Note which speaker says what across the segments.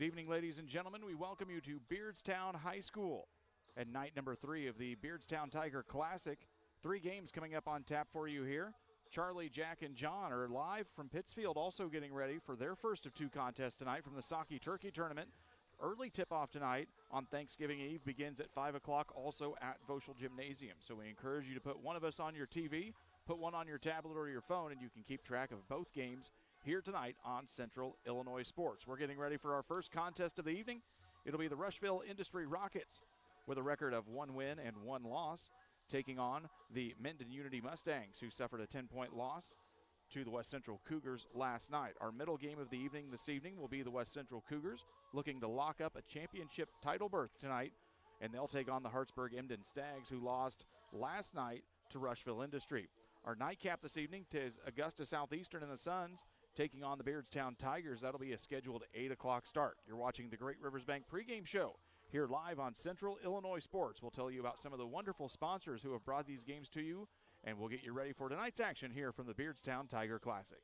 Speaker 1: evening, ladies and gentlemen. We welcome you to Beardstown High School at night number 3 of the Beardstown Tiger Classic. 3 games coming up on tap for you here. Charlie, Jack, and John are live from Pittsfield, also getting ready for their first of 2 contests tonight from the Saki Turkey Tournament. Early tip-off tonight on Thanksgiving Eve begins at 5 o'clock, also at Voschel Gymnasium. So we encourage you to put one of us on your TV, put one on your tablet or your phone, and you can keep track of both games here tonight on Central Illinois Sports. We're getting ready for our first contest of the evening. It'll be the Rushville Industry Rockets with a record of 1 win and 1 loss, taking on the Mendon Unity Mustangs, who suffered a 10-point loss to the West Central Cougars last night. Our middle game of the evening this evening will be the West Central Cougars looking to lock up a championship title berth tonight, and they'll take on the Hartsburg-Emden Stags, who lost last night to Rushville Industry. Our nightcap this evening is Augusta Southeastern and the Suns taking on the Beardstown Tigers. That'll be a scheduled 8 o'clock start. You're watching the Great Rivers Bank pregame show here live on Central Illinois Sports. We'll tell you about some of the wonderful sponsors who have brought these games to you, and we'll get you ready for tonight's action here from the Beardstown Tiger Classic.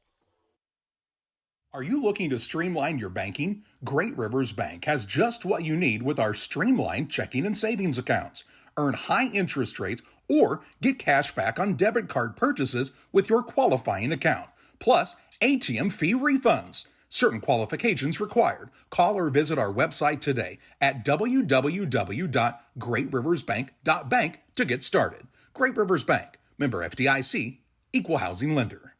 Speaker 2: Are you looking to streamline your banking? Great Rivers Bank has just what you need with our streamlined checking and savings accounts. Earn high interest rates or get cash back on debit card purchases with your qualifying account. Plus, ATM fee refunds. Certain qualifications required. Call or visit our website today at www.greatriversbank.bank to get started. Great Rivers Bank, member FDIC, equal housing lender.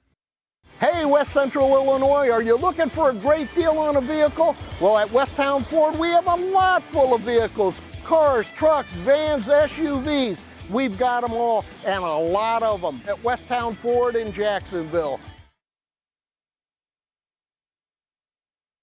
Speaker 3: Hey, West Central Illinois, are you looking for a great deal on a vehicle? Well, at Westtown Ford, we have a lot full of vehicles. Cars, trucks, vans, SUVs. We've got them all, and a lot of them at Westtown Ford in Jacksonville.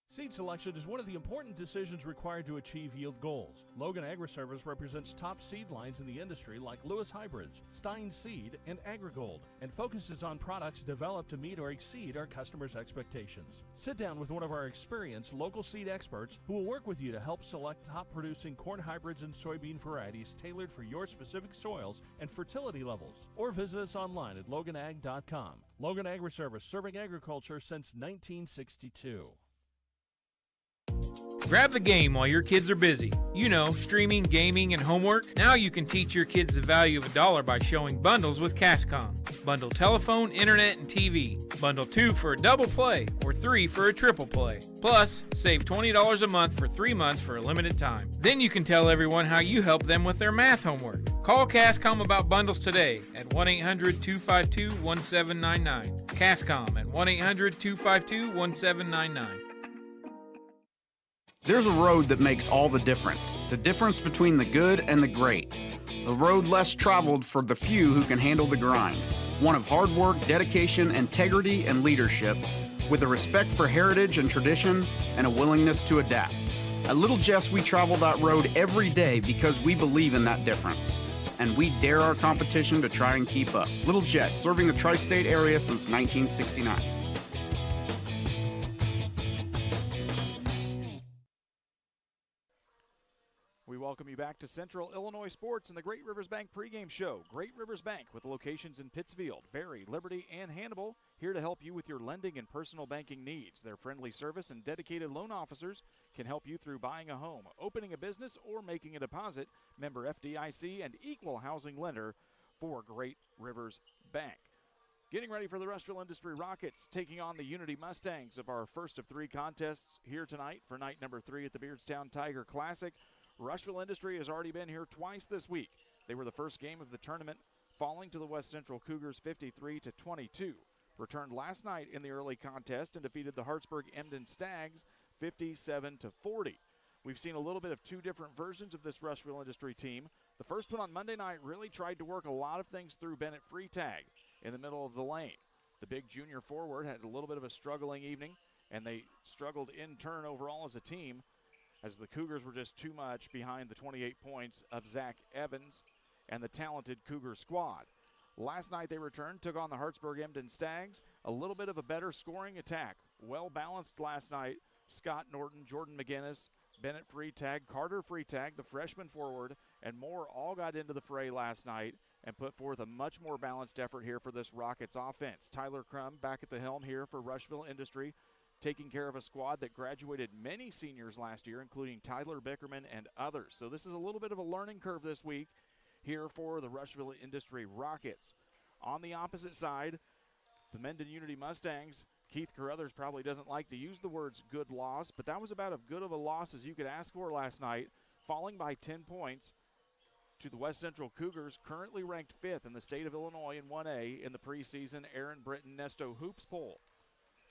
Speaker 4: Seed selection is one of the important decisions required to achieve yield goals. Logan Agri-Service represents top seed lines in the industry like Lewis Hybrids, Stein Seed, and AgriGold, and focuses on products developed to meet or exceed our customers' expectations. Sit down with one of our experienced local seed experts who will work with you to help select top-producing corn hybrids and soybean varieties tailored for your specific soils and fertility levels. Or visit us online at loganag.com. Logan Agri-Service, serving agriculture since 1962.
Speaker 5: Grab the game while your kids are busy. You know, streaming, gaming, and homework. Now you can teach your kids the value of $1 by showing bundles with Cascom. Bundle telephone, internet, and TV. Bundle 2 for a double play or 3 for a triple play. Plus, save $20 a month for 3 months for a limited time. Then you can tell everyone how you help them with their math homework. Call Cascom about bundles today at 1-800-252-1799. Cascom at 1-800-252-1799.
Speaker 6: There's a road that makes all the difference between the good and the great. A road less traveled for the few who can handle the grind. One of hard work, dedication, integrity, and leadership, with a respect for heritage and tradition and a willingness to adapt. At Little Jess, we travel that road every day because we believe in that difference. And we dare our competition to try and keep up. Little Jess, serving the tri-state area since 1969.
Speaker 1: We welcome you back to Central Illinois Sports and the Great Rivers Bank pregame show. Great Rivers Bank, with locations in Pittsfield, Barry, Liberty, and Hannibal, here to help you with your lending and personal banking needs. Their friendly service and dedicated loan officers can help you through buying a home, opening a business, or making a deposit. Member FDIC and equal housing lender for Great Rivers Bank. Getting ready for the Rushville Industry Rockets, taking on the Unity Mustangs of our first of 3 contests here tonight for night number 3 at the Beardstown Tiger Classic. Rushville Industry has already been here twice this week. They were the first game of the tournament, falling to the West Central Cougars 53-22. Returned last night in the early contest and defeated the Hartsburg-Emden Stags 57-40. We've seen a little bit of 2 different versions of this Rushville Industry team. The first one on Monday night really tried to work a lot of things through Bennett Freetag in the middle of the lane. The big junior forward had a little bit of a struggling evening, and they struggled in turn overall as a team, as the Cougars were just too much behind the 28 points of Zach Evans and the talented Cougar squad. Last night they returned, took on the Hartsburg-Emden Stags. A little bit of a better scoring attack. Well balanced last night. Scott Norton, Jordan McGinnis, Bennett Freetag, Carter Freetag, the freshman forward, and more all got into the fray last night and put forth a much more balanced effort here for this Rockets offense. Tyler Crum back at the helm here for Rushville Industry. taking care of a squad that graduated many seniors last year, including Tyler Bickerman and others. So this is a little bit of a learning curve this week here for the Rushville Industry Rockets. On the opposite side, the Mendon Unity Mustangs. Keith Carruthers probably doesn't like to use the words good loss, but that was about as good of a loss as you could ask for last night, falling by 10 points to the West Central Cougars, currently ranked 5th in the state of Illinois in 1A in the preseason Aaron Britton Nesto Hoops poll.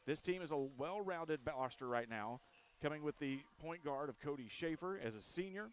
Speaker 1: This team is a well-rounded roster right now, coming with the point guard of Cody Schaefer as a senior.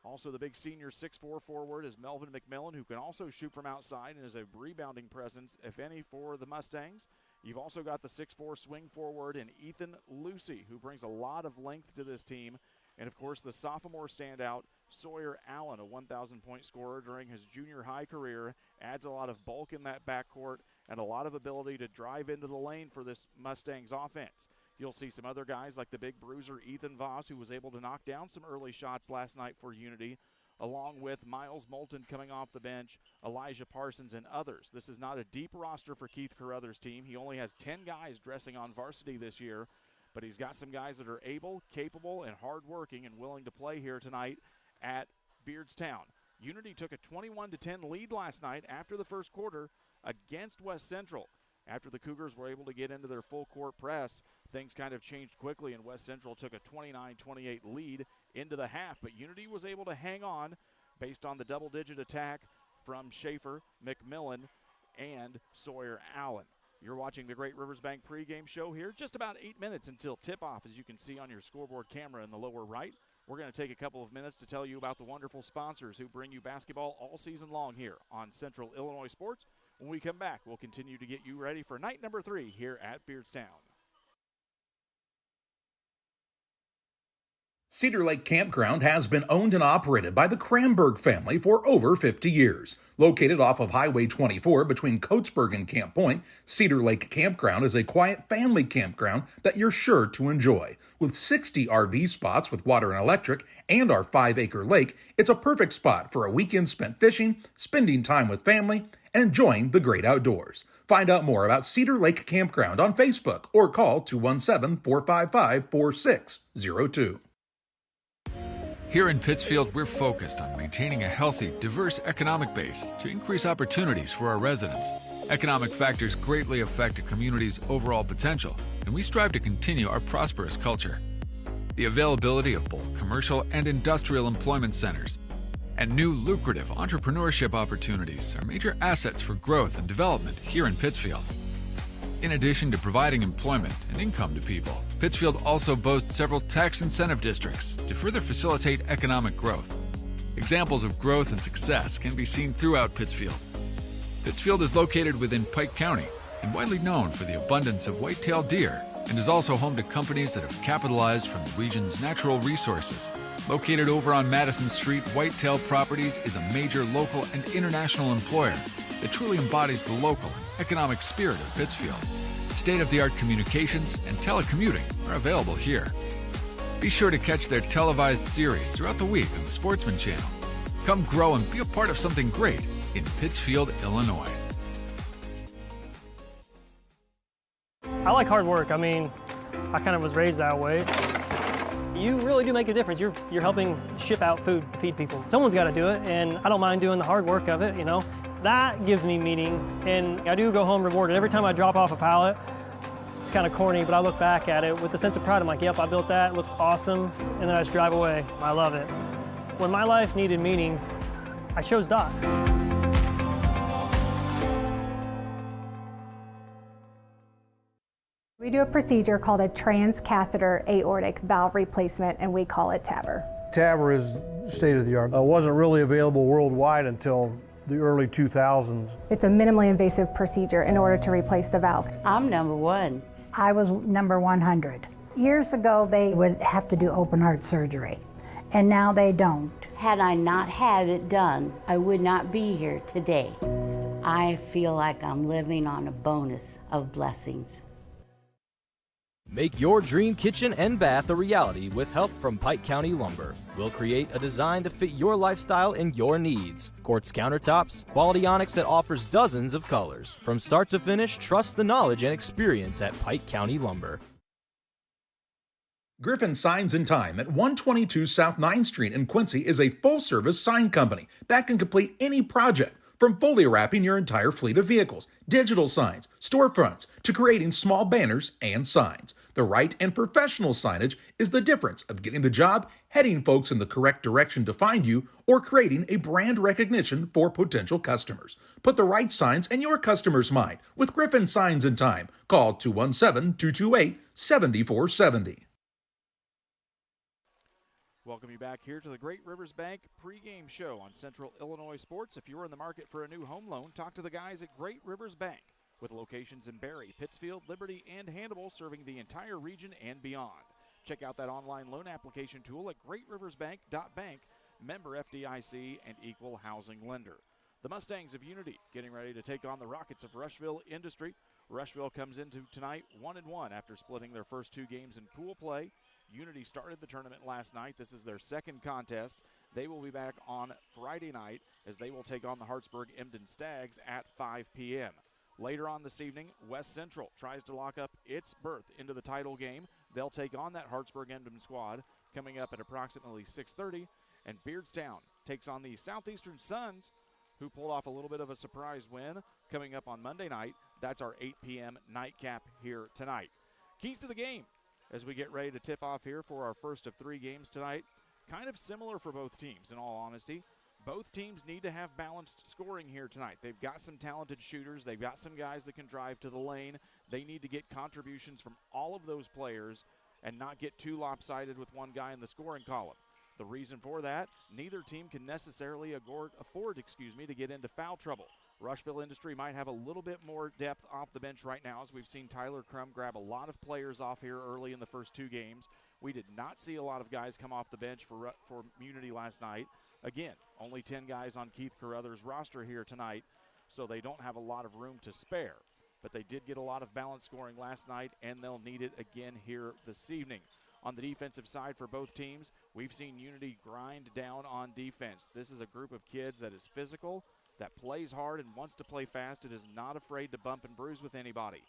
Speaker 1: Also the big senior 6'4" forward is Melvin McMillan, who can also shoot from outside and is a rebounding presence, if any, for the Mustangs. You've also got the 6'4" swing forward in Ethan Lucy, who brings a lot of length to this team. And, of course, the sophomore standout, Sawyer Allen, a 1,000-point scorer during his junior high career, adds a lot of bulk in that backcourt and a lot of ability to drive into the lane for this Mustangs offense. You'll see some other guys like the big bruiser Ethan Voss, who was able to knock down some early shots last night for Unity, along with Miles Moulton coming off the bench, Elijah Parsons, and others. This is not a deep roster for Keith Carruthers' team. He only has 10 guys dressing on varsity this year, but he's got some guys that are able, capable, and hardworking and willing to play here tonight at Beardstown. Unity took a 21-10 lead last night after the first quarter against West Central. After the Cougars were able to get into their full court press, things kind of changed quickly, and West Central took a 29-28 lead into the half. But Unity was able to hang on based on the double-digit attack from Schaefer, McMillan, and Sawyer Allen. You're watching the Great Rivers Bank pregame show here. Just about 8 minutes until tip-off, as you can see on your scoreboard camera in the lower right. We're going to take a couple of minutes to tell you about the wonderful sponsors who bring you basketball all season long here on Central Illinois Sports. When we come back, we'll continue to get you ready for night number 3 here at Beardstown.
Speaker 2: Cedar Lake Campground has been owned and operated by the Kramberg family for over 50 years. Located off of Highway 24 between Coatesburg and Camp Point, Cedar Lake Campground is a quiet family campground that you're sure to enjoy. With 60 RV spots with water and electric and our 5-acre lake, it's a perfect spot for a weekend spent fishing, spending time with family, and enjoying the great outdoors. Find out more about Cedar Lake Campground on Facebook or call 217-455-4602.
Speaker 7: Here in Pittsfield, we're focused on maintaining a healthy, diverse economic base to increase opportunities for our residents. Economic factors greatly affect a community's overall potential, and we strive to continue our prosperous culture. The availability of both commercial and industrial employment centers and new lucrative entrepreneurship opportunities are major assets for growth and development here in Pittsfield. In addition to providing employment and income to people, Pittsfield also boasts several tax incentive districts to further facilitate economic growth. Examples of growth and success can be seen throughout Pittsfield. Pittsfield is located within Pike County and widely known for the abundance of white-tailed deer, and is also home to companies that have capitalized from the region's natural resources. Located over on Madison Street, Whitetail Properties is a major local and international employer that truly embodies the local and economic spirit of Pittsfield. State-of-the-art communications and telecommuting are available here. Be sure to catch their televised series throughout the week on the Sportsman Channel. Come grow and be a part of something great in Pittsfield, Illinois.
Speaker 8: I like hard work. I mean, I kind of was raised that way. You really do make a difference. You're helping ship out food, feed people. Someone's got to do it, and I don't mind doing the hard work of it, you know. That gives me meaning, and I do go home rewarded. Every time I drop off a pallet, it's kind of corny, but I look back at it with a sense of pride. I'm like, yep, I built that, it looks awesome, and then I just drive away. I love it. When my life needed meaning, I chose Doc.
Speaker 9: We do a procedure called a transcatheter aortic valve replacement, and we call it TAVR.
Speaker 10: TAVR is state-of-the-art. It wasn't really available worldwide until the early 2000s.
Speaker 9: It's a minimally invasive procedure in order to replace the valve.
Speaker 11: I'm number 1.
Speaker 12: I was number 100. Years ago, they would have to do open heart surgery, and now they don't.
Speaker 11: Had I not had it done, I would not be here today. I feel like I'm living on a bonus of blessings.
Speaker 13: Make your dream kitchen and bath a reality with help from Pike County Lumber. We'll create a design to fit your lifestyle and your needs. Quartz countertops, quality onyx that offers dozens of colors. From start to finish, trust the knowledge and experience at Pike County Lumber.
Speaker 2: Griffin Signs and Time at 122 South 9th Street in Quincy is a full-service sign company that can complete any project, from fully wrapping your entire fleet of vehicles, digital signs, storefronts, to creating small banners and signs. The right and professional signage is the difference of getting the job, heading folks in the correct direction to find you, or creating a brand recognition for potential customers. Put the right signs in your customer's mind with Griffin Signs and Time. Call 217-228-7470.
Speaker 1: Welcome you back here to the Great Rivers Bank pregame show on Central Illinois Sports. If you're in the market for a new home loan, talk to the guys at Great Rivers Bank, with locations in Barry, Pittsfield, Liberty, and Hannibal, serving the entire region and beyond. Check out that online loan application tool at greatriversbank.bank, member FDIC, and equal housing lender. The Mustangs of Unity getting ready to take on the Rockets of Rushville Industry. Rushville comes into tonight 1-1 after splitting their first two games in pool play. Unity started the tournament last night. This is their second contest. They will be back on Friday night as they will take on the Hartsburg-Emden Stags at 5 p.m. Later on this evening, West Central tries to lock up its berth into the title game. They'll take on that Hartsburg-Emden squad coming up at approximately 6:30. And Beardstown takes on the Southeastern Suns, who pulled off a little bit of a surprise win coming up on Monday night. That's our 8 p.m. nightcap here tonight. Keys to the game as we get ready to tip off here for our first of three games tonight. Kind of similar for both teams, in all honesty. Both teams need to have balanced scoring here tonight. They've got some talented shooters. They've got some guys that can drive to the lane. They need to get contributions from all of those players and not get too lopsided with one guy in the scoring column. The reason for that, neither team can necessarily afford to get into foul trouble. Rushville Industry might have a little bit more depth off the bench right now, as we've seen Tyler Crum grab a lot of players off here early in the first two games. We did not see a lot of guys come off the bench for Unity last night. Again, only 10 guys on Keith Carruthers' roster here tonight, so they don't have a lot of room to spare. But they did get a lot of balanced scoring last night, and they'll need it again here this evening. On the defensive side for both teams, we've seen Unity grind down on defense. This is a group of kids that is physical, that plays hard and wants to play fast, and is not afraid to bump and bruise with anybody.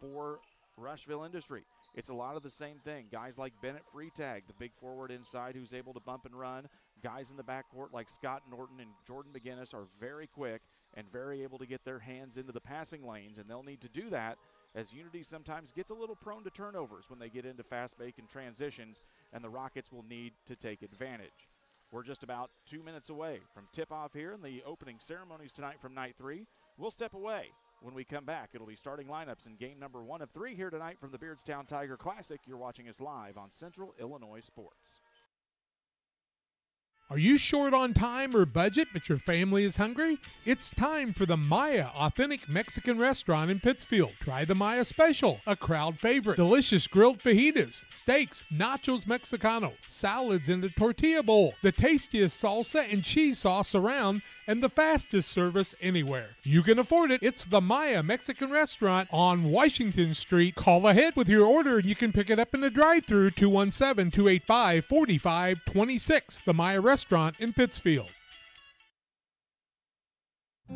Speaker 1: For Rushville Industry, it's a lot of the same thing. Guys like Bennett Freetag, the big forward inside who's able to bump and run. Guys in the backcourt like Scott Norton and Jordan McGinnis are very quick and very able to get their hands into the passing lanes, and they'll need to do that as Unity sometimes gets a little prone to turnovers when they get into fast break and transitions, and the Rockets will need to take advantage. We're just about 2 minutes away from tip-off here in the opening ceremonies tonight from night 3. We'll step away. When we come back, it'll be starting lineups in game number 1 of 3 here tonight from the Beardstown Tiger Classic. You're watching us live on Central Illinois Sports.
Speaker 14: Are you short on time or budget, but your family is hungry? It's time for the Maya Authentic Mexican Restaurant in Pittsfield. Try the Maya Special, a crowd favorite. Delicious grilled fajitas, steaks, nachos mexicano, salads in a tortilla bowl, the tastiest salsa and cheese sauce around, and the fastest service anywhere. You can afford it. It's the Maya Mexican Restaurant on Washington Street. Call ahead with your order and you can pick it up in the drive-thru, 217-285-4526. The Maya Restaurant in Pittsfield.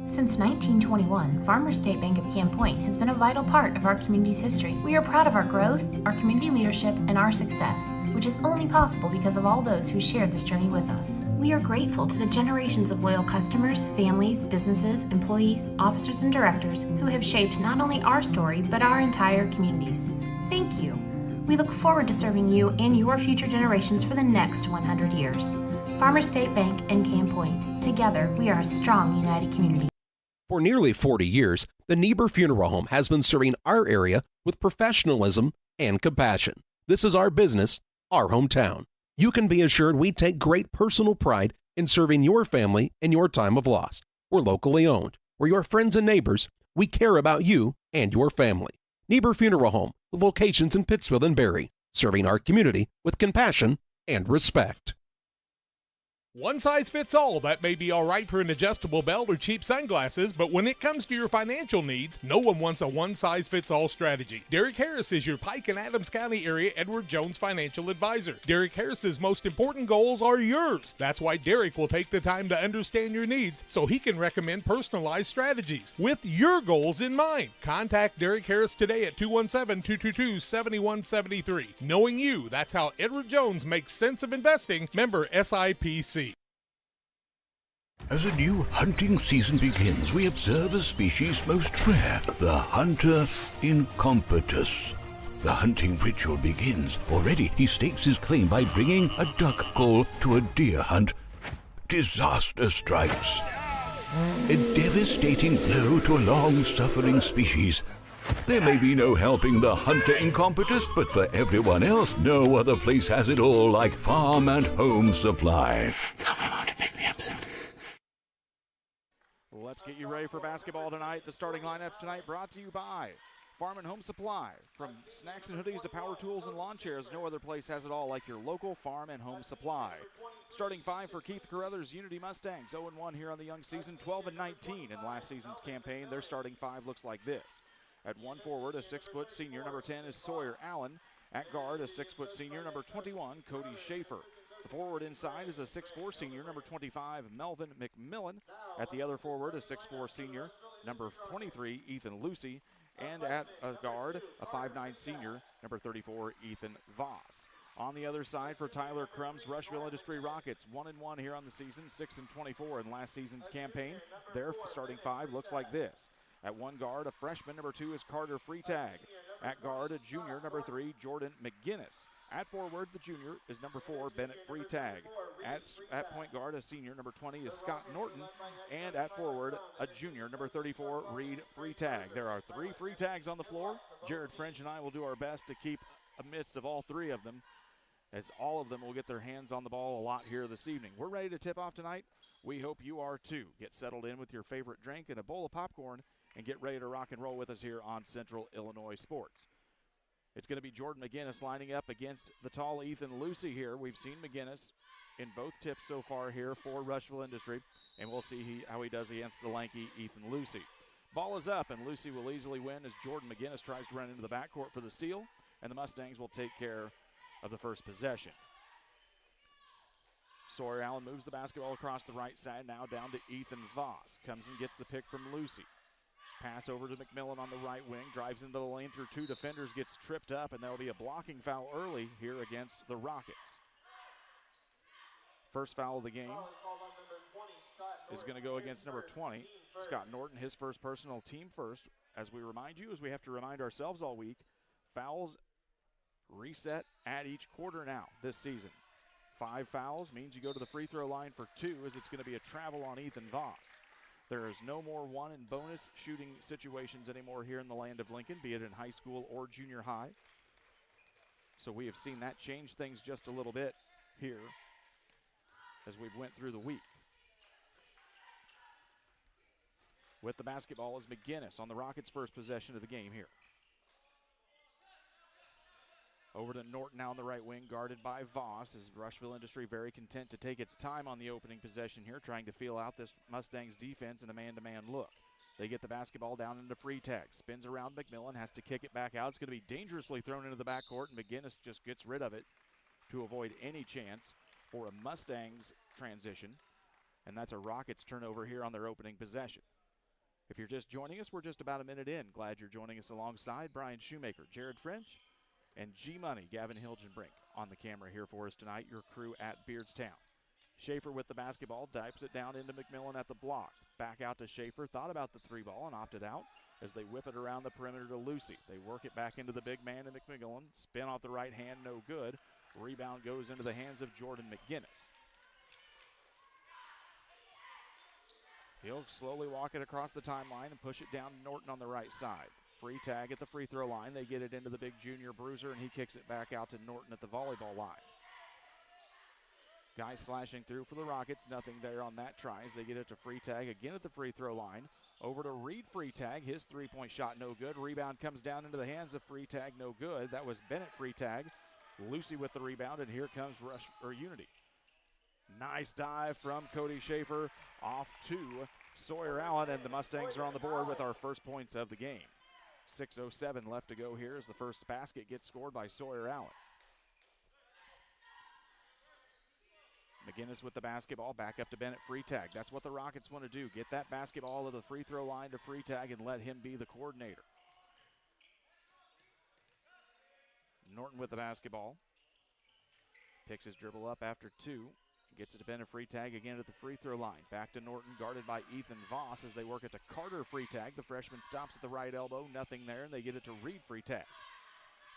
Speaker 15: Since 1921, Farmers State Bank of Camp Point has been a vital part of our community's history. We are proud of our growth, our community leadership, and our success, which is only possible because of all those who shared this journey with us. We are grateful to the generations of loyal customers, families, businesses, employees, officers, and directors who have shaped not only our story, but our entire communities. Thank you. We look forward to serving you and your future generations for the next 100 years. Farmers State Bank and Camp Point. Together, we are a strong, united community.
Speaker 16: For nearly 40 years, the Niebuhr Funeral Home has been serving our area with professionalism and compassion. This is our business, our hometown. You can be assured we take great personal pride in serving your family in your time of loss. We're locally owned. We're your friends and neighbors. We care about you and your family. Niebuhr Funeral Home, with locations in Pittsfield and Barry, serving our community with compassion and respect.
Speaker 14: One size fits all. That may be all right for an adjustable belt or cheap sunglasses, but when it comes to your financial needs, no one wants a one-size-fits-all strategy. Derek Harris is your Pike and Adams County area Edward Jones financial advisor. Derek Harris's most important goals are yours. That's why Derek will take the time to understand your needs so he can recommend personalized strategies with your goals in mind. Contact Derek Harris today at 217-222-7173. Knowing you, that's how Edward Jones makes sense of investing. Member SIPC.
Speaker 17: As a new hunting season begins, we observe a species most rare, the hunter incompetus. The hunting ritual begins. Already he stakes his claim by bringing a duck call to a deer hunt. Disaster strikes. A devastating blow to a long-suffering species. There may be no helping the hunter incompetus, but for everyone else, no other place has it all like Farm and Home Supply. Come on to pick me up soon.
Speaker 1: Let's get you ready for basketball tonight. The starting lineups tonight brought to you by Farm and Home Supply. From snacks and hoodies to power tools and lawn chairs, no other place has it all like your local Farm and Home Supply. Starting five for Keith Carruthers Unity Mustangs, 0-1 here on the young season, 12-19 in last season's campaign. Their starting five looks like this. At one forward, a 6-foot senior, number 10 is Sawyer Allen. At guard, a 6-foot senior, number 21, Cody Schaefer. The forward inside is a 6'4 senior, number 25, Melvin McMillan. At the other forward, a 6'4 senior, number 23, Ethan Lucy. And at a guard, a 5'9 senior, number 34, Ethan Voss. On the other side for Tyler Crumb's Rushville Industry Rockets, 1-1 here on the season, 6-24 in last season's campaign. Their starting five looks like this. At one guard, a freshman, number 2 is Carter Freetag. At guard, a junior, number 3, Jordan McGinnis. At forward, the junior is number 4, Bennett Freetag. At point guard, a senior, number 20 is Scott Norton. And at forward, a junior, number 34, Reed Freetag. There are 3 free tags on the floor. Jared French and I will do our best to keep amidst of all 3 of them, as all of them will get their hands on the ball a lot here this evening. We're ready to tip off tonight. We hope you are too. Get settled in with your favorite drink and a bowl of popcorn and get ready to rock and roll with us here on Central Illinois Sports. It's going to be Jordan McGinnis lining up against the tall Ethan Lucy here. We've seen McGinnis in both tips so far here for Rushville Industry, and we'll see how he does against the lanky Ethan Lucy. Ball is up, and Lucy will easily win as Jordan McGinnis tries to run into the backcourt for the steal, and the Mustangs will take care of the first possession. Sawyer Allen moves the basketball across the right side, now down to Ethan Voss. Comes and gets the pick from Lucy. Pass over to McMillan on the right wing, drives into the lane through 2 defenders, gets tripped up, and there will be a blocking foul early here against the Rockets. First foul of the game is going to go against number 20, Scott Norton, his first personal, team first. As we remind you, as we have to remind ourselves all week, fouls reset at each quarter now this season. 5 fouls means you go to the free throw line for 2, as it's going to be a travel on Ethan Voss. There is no more one and bonus shooting situations anymore here in the land of Lincoln, be it in high school or junior high. So we have seen that change things just a little bit here as we've went through the week. With the basketball is McGinnis on the Rockets' first possession of the game here. Over to Norton now on the right wing, guarded by Voss, as Rushville Industry very content to take its time on the opening possession here, trying to feel out this Mustangs defense in a man-to-man look. They get the basketball down into Freetag, spins around McMillan, has to kick it back out. It's going to be dangerously thrown into the backcourt, and McGinnis just gets rid of it to avoid any chance for a Mustangs transition, and that's a Rockets turnover here on their opening possession. If you're just joining us, we're just about a minute in. Glad you're joining us alongside Brian Shoemaker, Jared French, and G-Money, Gavin Hilgenbrink, on the camera here for us tonight, your crew at Beardstown. Schaefer with the basketball, dives it down into McMillan at the block. Back out to Schaefer, thought about the 3-ball and opted out as they whip it around the perimeter to Lucy. They work it back into the big man to McMillan. Spin off the right hand, no good. Rebound goes into the hands of Jordan McGinnis. He'll slowly walk it across the timeline and push it down to Norton on the right side. Freetag at the free throw line. They get it into the big junior Bruiser, and he kicks it back out to Norton at the volleyball line. Guys slashing through for the Rockets. Nothing there on that try as they get it to Freetag again at the free throw line. Over to Reed Freetag. His three-point shot no good. Rebound comes down into the hands of Freetag, no good. That was Bennett Freetag. Lucy with the rebound, and here comes Unity. Nice dive from Cody Schaefer off to Sawyer Allen, and the Mustangs are on the board with our first points of the game. 6:07 left to go here as the first basket gets scored by Sawyer Allen. McGinnis with the basketball, back up to Bennett Freitag. That's what the Rockets want to do, get that basketball to the free throw line to Freitag and let him be the coordinator. Norton with the basketball. Picks his dribble up after two. Gets it to Bennett Freitag again at the free throw line. Back to Norton, guarded by Ethan Voss as they work it to Carter Freitag. The freshman stops at the right elbow, nothing there, and they get it to Reed Freitag.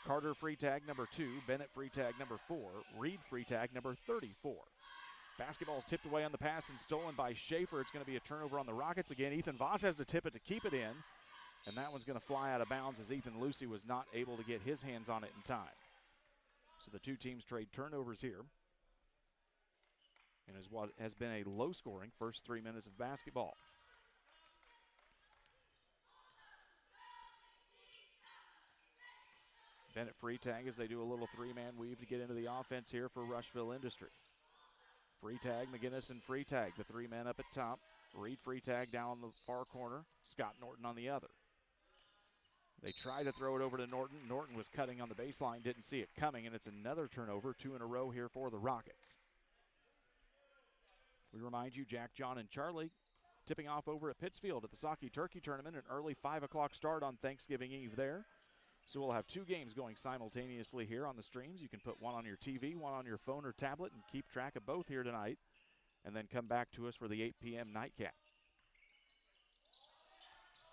Speaker 1: Carter Freitag, number 2. Bennett Freitag, number 4. Reed Freitag, number 34. Basketball's tipped away on the pass and stolen by Schaefer. It's going to be a turnover on the Rockets again. Ethan Voss has to tip it to keep it in, and that one's going to fly out of bounds as Ethan Lucy was not able to get his hands on it in time. So the two teams trade turnovers here. And is what has been a low-scoring first 3 minutes of basketball. Bennett Freitag as they do a little three-man weave to get into the offense here for Rushville Industry. Freitag, McGinnis, and Freitag, the three men up at top. Reed Freitag down on the far corner. Scott Norton on the other. They try to throw it over to Norton. Norton was cutting on the baseline, didn't see it coming, and it's another turnover, 2 in a row here for the Rockets. We remind you, Jack, John, and Charlie tipping off over at Pittsfield at the Saki Turkey Tournament, an early 5 o'clock start on Thanksgiving Eve there. So we'll have 2 games going simultaneously here on the streams. You can put one on your TV, one on your phone or tablet, and keep track of both here tonight, and then come back to us for the 8 p.m. nightcap.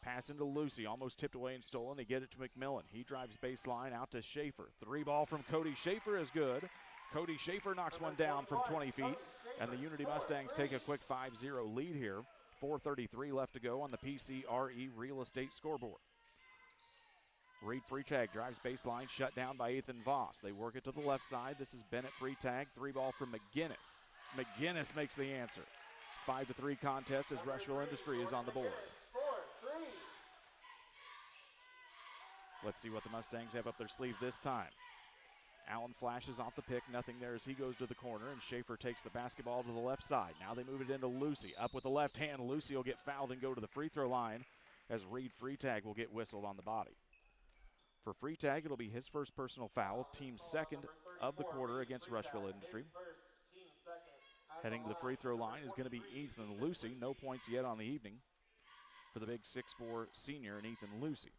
Speaker 1: Pass into Lucy, almost tipped away and stolen. They get it to McMillan. He drives baseline out to Schaefer. 3 ball from Cody Schaefer is good. Cody Schaefer knocks one down from 20 feet, and the Unity Mustangs take a quick 5-0 lead here. 4:33 left to go on the PCRE Real Estate scoreboard. Reed Freitag drives baseline, shut down by Ethan Voss. They work it to the left side. This is Bennett Freitag. 3 ball from McGinnis. McGinnis makes the answer. 5-3 contest as Rushville Industry is on the board. Let's see what the Mustangs have up their sleeve this time. Allen flashes off the pick, nothing there as he goes to the corner, and Schaefer takes the basketball to the left side. Now they move it into Lucy. Up with the left hand, Lucy will get fouled and go to the free throw line as Reed Freitag will get whistled on the body. For Freitag, it'll be his first personal foul, team's second of the quarter against Rushville Industry. Heading to the free throw line is going to be Ethan Lucy. No points yet on the evening for the big 6'4 senior and Ethan Lucy.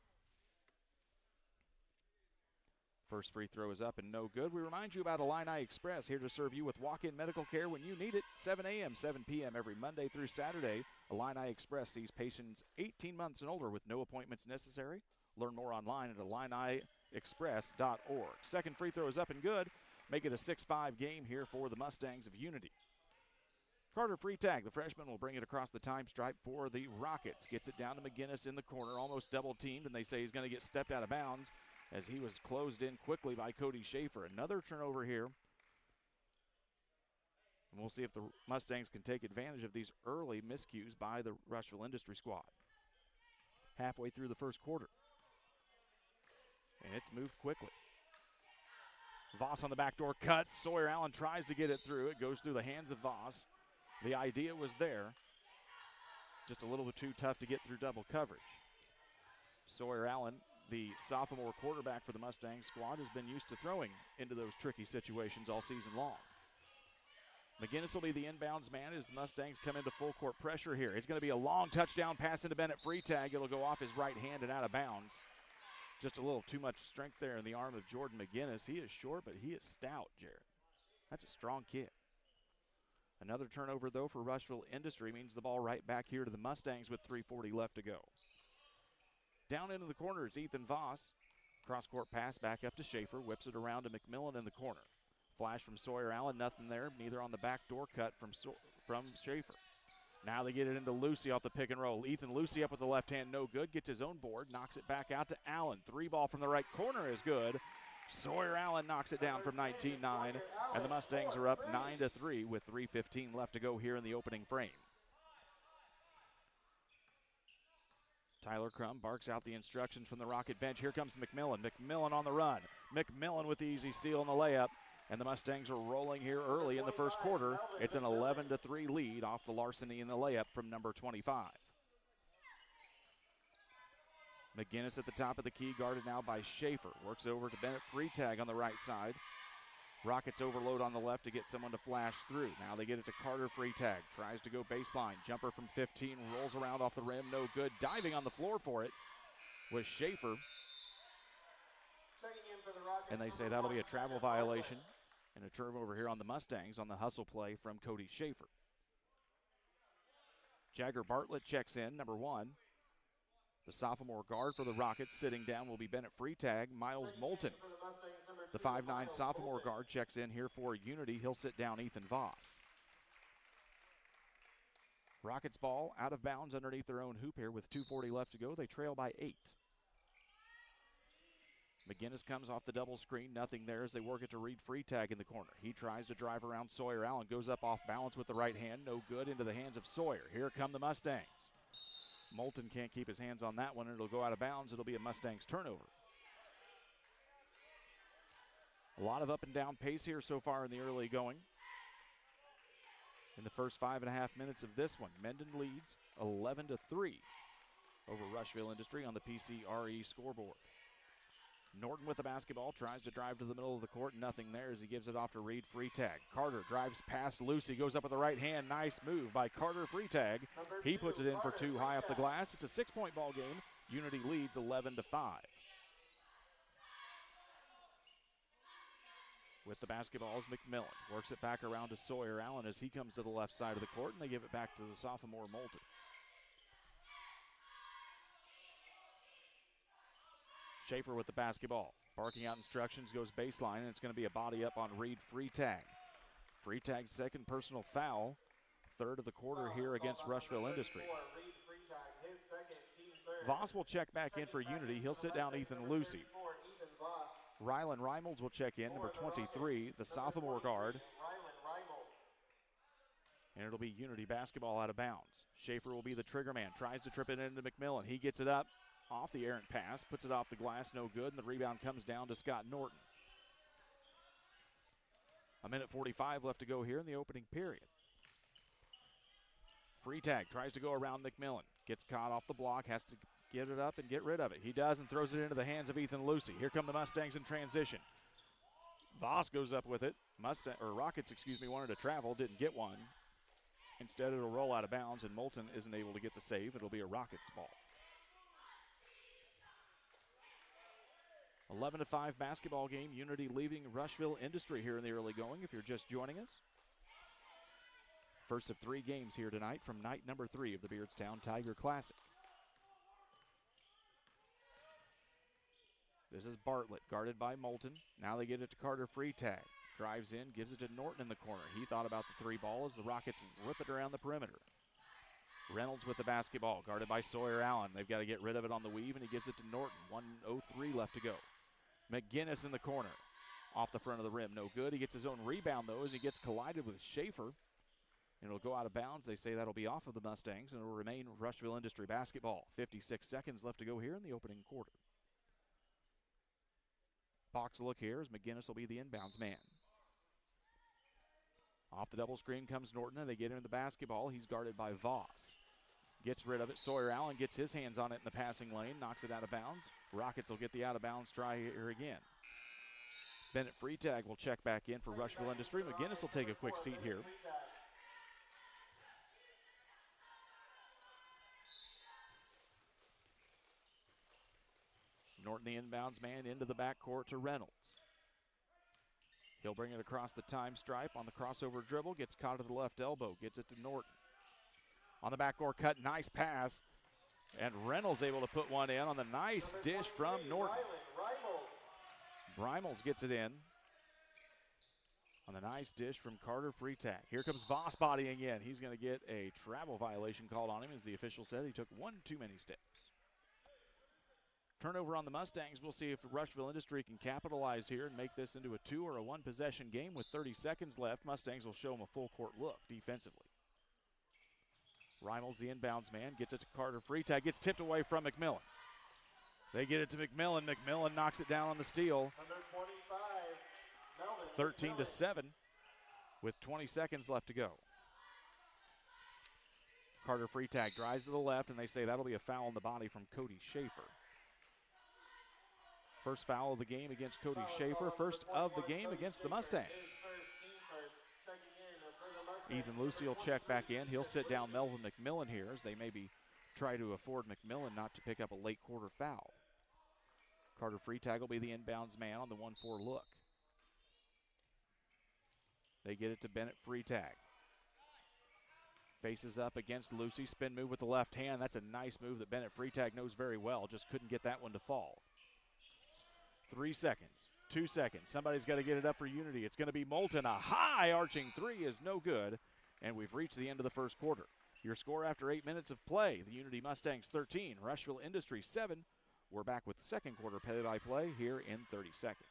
Speaker 1: First free throw is up and no good. We remind you about Illini Express, here to serve you with walk-in medical care when you need it. 7 a.m., 7 p.m. every Monday through Saturday. Illini Express sees patients 18 months and older with no appointments necessary. Learn more online at IlliniExpress.org. Second free throw is up and good. Make it a 6-5 game here for the Mustangs of Unity. Carter Freitag, the freshman, will bring it across the time stripe for the Rockets. Gets it down to McGinnis in the corner, almost double-teamed, and they say he's going to get stepped out of bounds as he was closed in quickly by Cody Schaefer. Another turnover here. And we'll see if the Mustangs can take advantage of these early miscues by the Rushville Industry squad. Halfway through the first quarter. And it's moved quickly. Voss on the backdoor cut. Sawyer Allen tries to get it through. It goes through the hands of Voss. The idea was there. Just a little bit too tough to get through double coverage. Sawyer Allen, the sophomore quarterback for the Mustang squad, has been used to throwing into those tricky situations all season long. McGinnis will be the inbounds man as the Mustangs come into full court pressure here. It's going to be a long touchdown pass into Bennett Freitag. It'll go off his right hand and out of bounds. Just a little too much strength there in the arm of Jordan McGinnis. He is short, but he is stout, Jared. That's a strong kid. Another turnover, though, for Rushville Industry means the ball right back here to the Mustangs with 3:40 left to go. Down into the corner is Ethan Voss. Cross-court pass back up to Schaefer. Whips it around to McMillan in the corner. Flash from Sawyer Allen, nothing there. Neither on the backdoor cut from Schaefer. Now they get it into Lucy off the pick and roll. Ethan Lucy up with the left hand, no good. Gets his own board, knocks it back out to Allen. 3 ball from the right corner is good. Sawyer Allen knocks it down from 19-9, and the Mustangs are up 9-3 with 3:15 left to go here in the opening frame. Tyler Crum barks out the instructions from the Rocket bench. Here comes McMillan. McMillan on the run. McMillan with the easy steal and the layup. And the Mustangs are rolling here early in the first quarter. It's an 11-3 lead off the larceny in the layup from number 25. McGinnis at the top of the key, guarded now by Schaefer. Works over to Bennett Freitag on the right side. Rockets overload on the left to get someone to flash through. Now they get it to Carter Freitag. Tries to go baseline. Jumper from 15. Rolls around off the rim. No good. Diving on the floor for it was Schaefer. And they say that'll be a travel violation and a turnover here on the Mustangs on the hustle play from Cody Schaefer. Jagger Bartlett checks in, number 1. The sophomore guard for the Rockets sitting down will be Bennett Freitag. Miles Moulton, the 5'9 sophomore guard, checks in here for Unity. He'll sit down Ethan Voss. Rockets ball out of bounds underneath their own hoop here with 2:40 left to go. They trail by 8. McGinnis comes off the double screen. Nothing there as they work it to Reed Freitag in the corner. He tries to drive around Sawyer Allen. Goes up off balance with the right hand. No good, into the hands of Sawyer. Here come the Mustangs. Moulton can't keep his hands on that one. It'll go out of bounds. It'll be a Mustangs turnover. A lot of up and down pace here so far in the early going. In the first 5.5 minutes of this one, Mendon leads 11-3 over Rushville Industry on the PCRE scoreboard. Norton with the basketball, tries to drive to the middle of the court. Nothing there as he gives it off to Reed Freitag. Carter drives past Lucy, goes up with the right hand. Nice move by Carter Freitag. He puts it in for 2 high off the glass. It's a 6-point ball game. Unity leads 11-5. With the basketball is McMillan. Works it back around to Sawyer Allen as he comes to the left side of the court, and they give it back to the sophomore Moulton. Schaefer with the basketball. Barking out instructions, goes baseline, and it's going to be a body up on Reed Freitag. Freitag's second personal foul. Third of the quarter here against Rushville Industry. Voss will check back in for Unity. He'll sit down Ethan Lucy. Rylan Reimolds will check in, number 23, the sophomore guard. And it'll be Unity basketball out of bounds. Schaefer will be the trigger man. Tries to trip it into McMillan. He gets it up off the errant pass, puts it off the glass, no good, and the rebound comes down to Scott Norton. 1:45 left to go here in the opening period. Freitag tries to go around McMillan. Gets caught off the block, has to get it up and get rid of it. He does and throws it into the hands of Ethan Lucy. Here come the Mustangs in transition. Voss goes up with it. Rockets, wanted to travel, didn't get one. Instead, it'll roll out of bounds, and Moulton isn't able to get the save. It'll be a Rockets ball. 11-5 basketball game. Unity leaving Rushville Industry here in the early going if you're just joining us. First of 3 games here tonight from night number 3 of the Beardstown Tiger Classic. This is Bartlett, guarded by Moulton. Now they get it to Carter Freitag. Drives in, gives it to Norton in the corner. He thought about the 3 ball as the Rockets whip it around the perimeter. Reynolds with the basketball, guarded by Sawyer Allen. They've got to get rid of it on the weave, and he gives it to Norton. 1:03 left to go. McGinnis in the corner. Off the front of the rim, no good. He gets his own rebound, though, as he gets collided with Schaefer. And it'll go out of bounds. They say that'll be off of the Mustangs, and it'll remain Rushville Industry basketball. 56 seconds left to go here in the opening quarter. Box look here as McGinnis will be the inbounds man. Off the double screen comes Norton, and they get into the basketball. He's guarded by Voss. Gets rid of it. Sawyer Allen gets his hands on it in the passing lane, knocks it out of bounds. Rockets will get the out-of-bounds try here again. Bennett Freitag will check back in for Rushville Industry. McGinnis will take a quick seat here. Norton, the inbounds man, into the backcourt to Reynolds. He'll bring it across the time stripe on the crossover dribble, gets caught at the left elbow, gets it to Norton. On the backcourt cut, nice pass, and Reynolds able to put one in on the nice dish from Norton. Reynolds gets it in on the nice dish from Carter Freitag. Here comes Voss bodying in. He's going to get a travel violation called on him, as the official said. He took 1 too many steps. Turnover on the Mustangs. We'll see if Rushville Industry can capitalize here and make this into a 2 or a 1 possession game with 30 seconds left. Mustangs will show them a full court look defensively. Reynolds, the inbounds man, gets it to Carter Freitag. Gets tipped away from McMillan. They get it to McMillan. McMillan knocks it down on the steal.
Speaker 3: Number 25, Melvin
Speaker 1: 13-7 with 20 seconds left to go. Carter Freitag drives to the left, and they say that'll be a foul on the body from Cody Schaefer. First foul of the game against Cody Schaefer, first of the game against the Mustangs. Ethan Lucy will check back in. He'll sit down Melvin McMillan here as they maybe try to afford McMillan not to pick up a late quarter foul. Carter Freitag will be the inbounds man on the 1-4 look. They get it to Bennett Freitag. Faces up against Lucy. Spin move with the left hand. That's a nice move that Bennett Freitag knows very well. Just couldn't get that one to fall. 3 seconds. 2 seconds. Somebody's got to get it up for Unity. It's going to be Moulton. A high arching three is no good. And we've reached the end of the first quarter. Your score after 8 minutes of play. The Unity Mustangs 13. Rushville Industries 7. We're back with the second quarter play-by-play here in 30 seconds.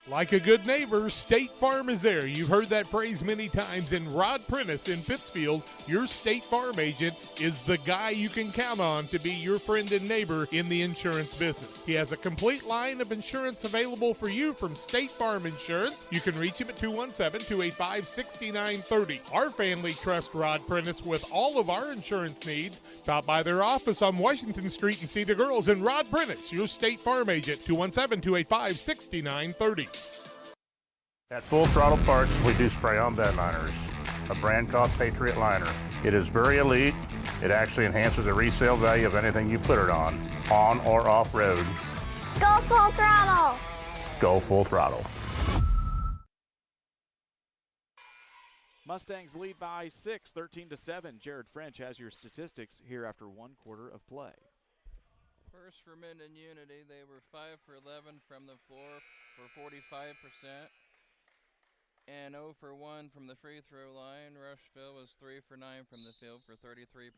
Speaker 14: Like a good neighbor, State Farm is there. You've heard that phrase many times. And Rod Prentice in Pittsfield, your State Farm agent, is the guy you can count on to be your friend and neighbor in the insurance business. He has a complete line of insurance available for you from State Farm Insurance. You can reach him at 217-285-6930. Our family trusts Rod Prentice with all of our insurance needs. Stop by their office on Washington Street and see the girls. And Rod Prentice, your State Farm agent, 217-285-6930.
Speaker 18: At Full Throttle Parts, we do spray-on bed liners, a brand called Patriot Liner. It is very elite. It actually enhances the resale value of anything you put it on or off-road.
Speaker 19: Go Full Throttle!
Speaker 18: Go Full Throttle.
Speaker 1: Mustangs lead by 6, 13-7. Jared French has your statistics here after 1 quarter of play.
Speaker 20: First for Mendon Unity, they were 5 for 11 from the floor for 45%. And 0 for 1 from the free throw line. Rushville was 3 for 9 from the field for 33%.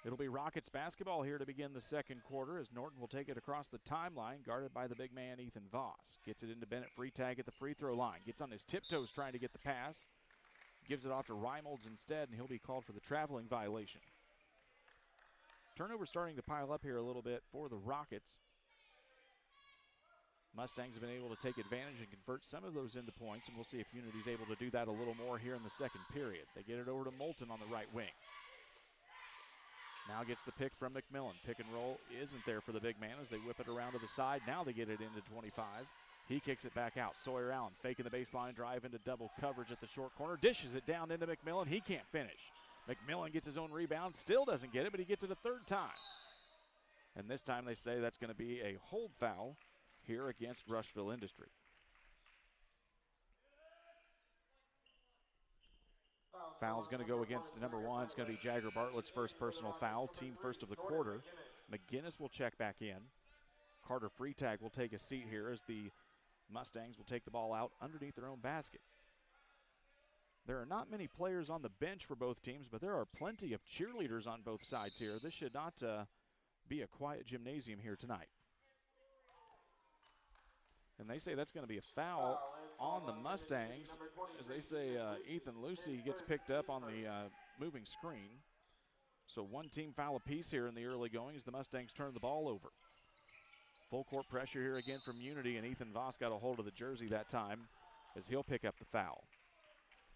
Speaker 1: It'll be Rockets basketball here to begin the second quarter as Norton will take it across the timeline, guarded by the big man Ethan Voss. Gets it into Bennett Freitag at the free throw line. Gets on his tiptoes trying to get the pass. Gives it off to Reimolds instead, and he'll be called for the traveling violation. Turnover starting to pile up here a little bit for the Rockets. Mustangs have been able to take advantage and convert some of those into points, and we'll see if Unity's able to do that a little more here in the second period. They get it over to Moulton on the right wing. Now gets the pick from McMillan. Pick and roll isn't there for the big man as they whip it around to the side. Now they get it into 25. He kicks it back out. Sawyer Allen faking the baseline drive into double coverage at the short corner. Dishes it down into McMillan. He can't finish. McMillan gets his own rebound. Still doesn't get it, but he gets it a third time. And this time they say that's going to be a hold foul here against Rushville Industry. Foul's going to go against number 1. It's going to be Jagger Bartlett's first personal foul, team first of the quarter. McGinnis will check back in. Carter Freitag will take a seat here as the Mustangs will take the ball out underneath their own basket. There are not many players on the bench for both teams, but there are plenty of cheerleaders on both sides here. This should not be a quiet gymnasium here tonight. And they say that's going to be a foul on the Mustangs. As they say, Ethan Lucy gets picked up on the moving screen. So one team foul apiece here in the early going as the Mustangs turn the ball over. Full court pressure here again from Unity, and Ethan Voss got a hold of the jersey that time as he'll pick up the foul.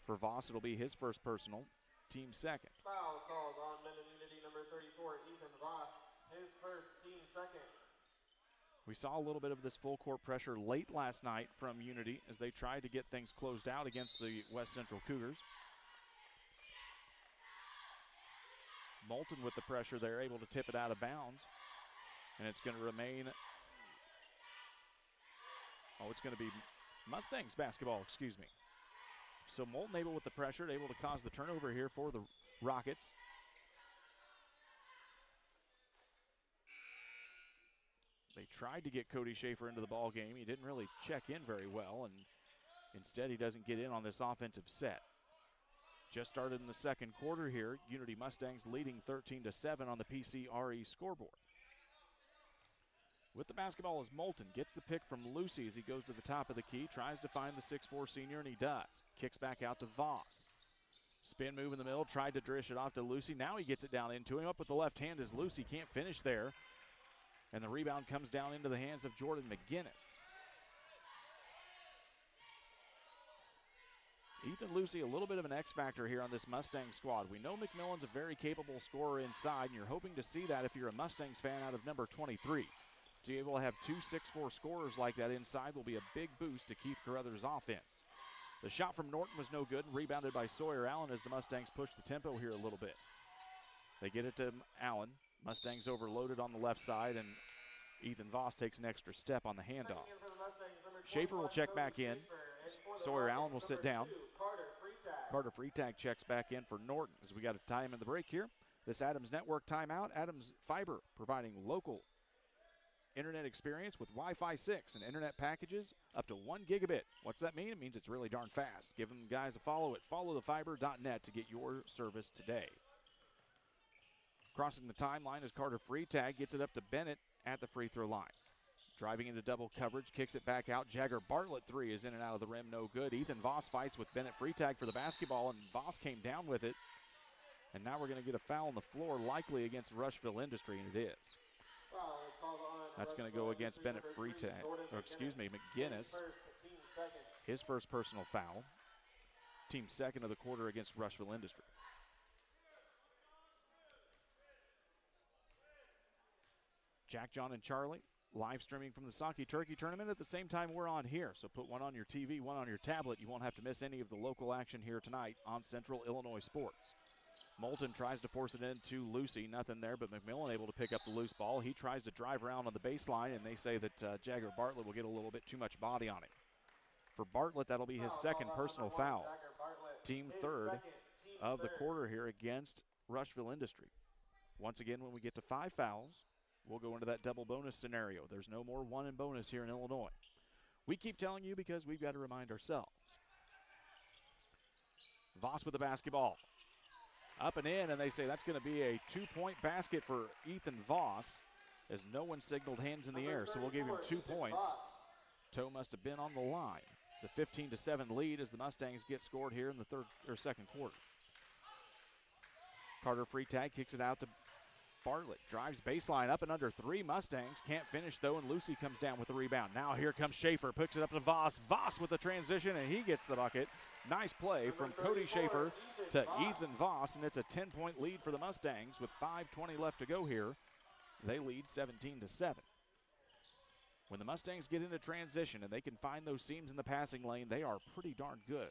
Speaker 1: For Voss, it'll be his first personal, team second.
Speaker 21: Foul called on Mendon Unity number 34, Ethan Voss, his first, team second.
Speaker 1: We saw a little bit of this full court pressure late last night from Unity as they tried to get things closed out against the West Central Cougars. Moulton with the pressure there, able to tip it out of bounds. And it's going to remain, it's going to be Mustangs basketball, excuse me. So Moulton able with the pressure, able to cause the turnover here for the Rockets. They tried to get Cody Schaefer into the ball game. He didn't really check in very well, and instead he doesn't get in on this offensive set. Just started in the second quarter here. Unity Mustangs leading 13-7 on the PCRE scoreboard. With the basketball is Moulton. Gets the pick from Lucy as he goes to the top of the key. Tries to find the 6'4 senior, and he does. Kicks back out to Voss. Spin move in the middle. Tried to dish it off to Lucy. Now he gets it down into him. Up with the left hand as Lucy can't finish there. And the rebound comes down into the hands of Jordan McGinnis. Ethan Lucy, a little bit of an X factor here on this Mustang squad. We know McMillan's a very capable scorer inside, and you're hoping to see that if you're a Mustangs fan out of number 23. To be able to have 2 6'4" scorers like that inside will be a big boost to Keith Carruthers' offense. The shot from Norton was no good, and rebounded by Sawyer Allen as the Mustangs push the tempo here a little bit. They get it to Allen. Mustangs overloaded on the left side, and Ethan Voss takes an extra step on the handoff. Schaefer will check back in. Sawyer Allen will sit down. Carter Freitag checks back in for Norton as we got a time in the break here. This Adams Network timeout. Adams Fiber providing local internet experience with Wi-Fi 6 and internet packages up to 1 gigabit. What's that mean? It means it's really darn fast. Give them guys a follow at followthefiber.net to get your service today. Crossing the timeline as Carter Freitag gets it up to Bennett at the free throw line. Driving into double coverage, kicks it back out. Jagger Bartlett three is in and out of the rim, no good. Ethan Voss fights with Bennett Freitag for the basketball, and Voss came down with it. And now we're going to get a foul on the floor, likely against Rushville Industry, and it is. That's going to go against Bennett Freitag, or excuse me, McGinnis. His first personal foul. Team second of the quarter against Rushville Industry. Jack, John, and Charlie live streaming from the Saki Turkey Tournament at the same time we're on here. So put one on your TV, one on your tablet. You won't have to miss any of the local action here tonight on Central Illinois Sports. Moulton tries to force it into Lucy. Nothing there, but McMillan able to pick up the loose ball. He tries to drive around on the baseline, and they say that Jagger Bartlett will get a little bit too much body on him. For Bartlett, that'll be his second personal foul. Team third of the quarter here against Rushville Industry. Once again, when we get to 5 fouls, we'll go into that double bonus scenario. There's no more one in bonus here in Illinois. We keep telling you because we've got to remind ourselves. Voss with the basketball. Up and in, and they say that's going to be a 2-point basket for Ethan Voss as no one signaled hands in the air, so we'll give him 2 points. Toe must have been on the line. It's a 15-7 lead as the Mustangs get scored here in the second quarter. Carter Freitag kicks it out to Bartlett. Drives baseline up and under 3. Mustangs can't finish though, and Lucy comes down with the rebound. Now here comes Schaefer, picks it up to Voss. Voss with the transition, and he gets the bucket. Nice play from Cody Schaefer to Ethan Voss, and it's a 10-point lead for the Mustangs with 5:20 left to go here. They lead 17-7. When the Mustangs get into transition and they can find those seams in the passing lane, they are pretty darn good.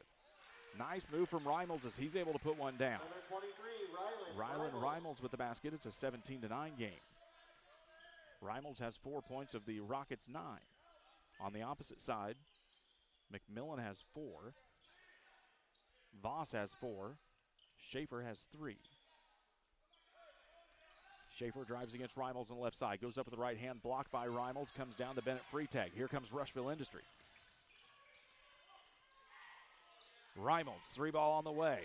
Speaker 1: Nice move from Reimels as he's able to put one down.
Speaker 21: Number 23,
Speaker 1: Rylan Reimels with the basket. It's a 17-9 game. Reimels has 4 points of the Rockets' 9. On the opposite side, McMillan has 4. Voss has 4. Schaefer has 3. Schaefer drives against Reimels on the left side. Goes up with the right hand, blocked by Reimels. Comes down to Bennett Freitag. Here comes Rushville Industry. Reimels, 3-ball on the way.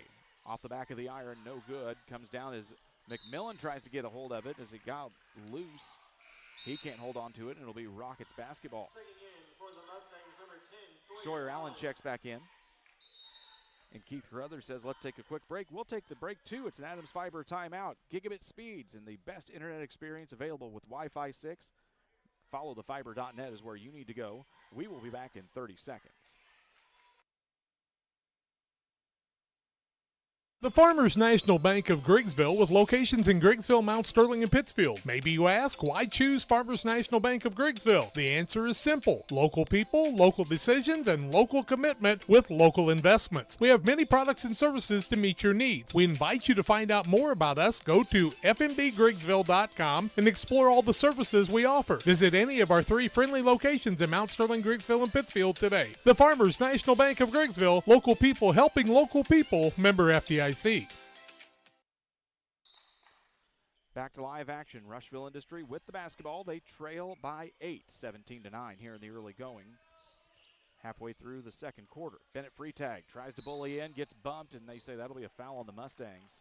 Speaker 1: Off the back of the iron, no good. Comes down as McMillan tries to get a hold of it as it got loose. He can't hold on to it, and it'll be Rockets basketball. Sawyer Allen checks back in. And Keith Carruthers says, let's take a quick break. We'll take the break, too. It's an Adams Fiber timeout. Gigabit speeds and the best internet experience available with Wi-Fi 6. Followthefiber.net is where you need to go. We will be back in 30 seconds.
Speaker 14: The Farmers National Bank of Griggsville with locations in Griggsville, Mount Sterling, and Pittsfield. Maybe you ask, why choose Farmers National Bank of Griggsville? The answer is simple. Local people, local decisions, and local commitment with local investments. We have many products and services to meet your needs. We invite you to find out more about us. Go to fmbgriggsville.com and explore all the services we offer. Visit any of our 3 friendly locations in Mount Sterling, Griggsville, and Pittsfield today. The Farmers National Bank of Griggsville, local people helping local people, member FDIC.
Speaker 1: Back to live action. Rushville Industry with the basketball. They trail by 8, 17-9 here in the early going. Halfway through the second quarter. Bennett Freitag tries to bully in, gets bumped, and they say that'll be a foul on the Mustangs.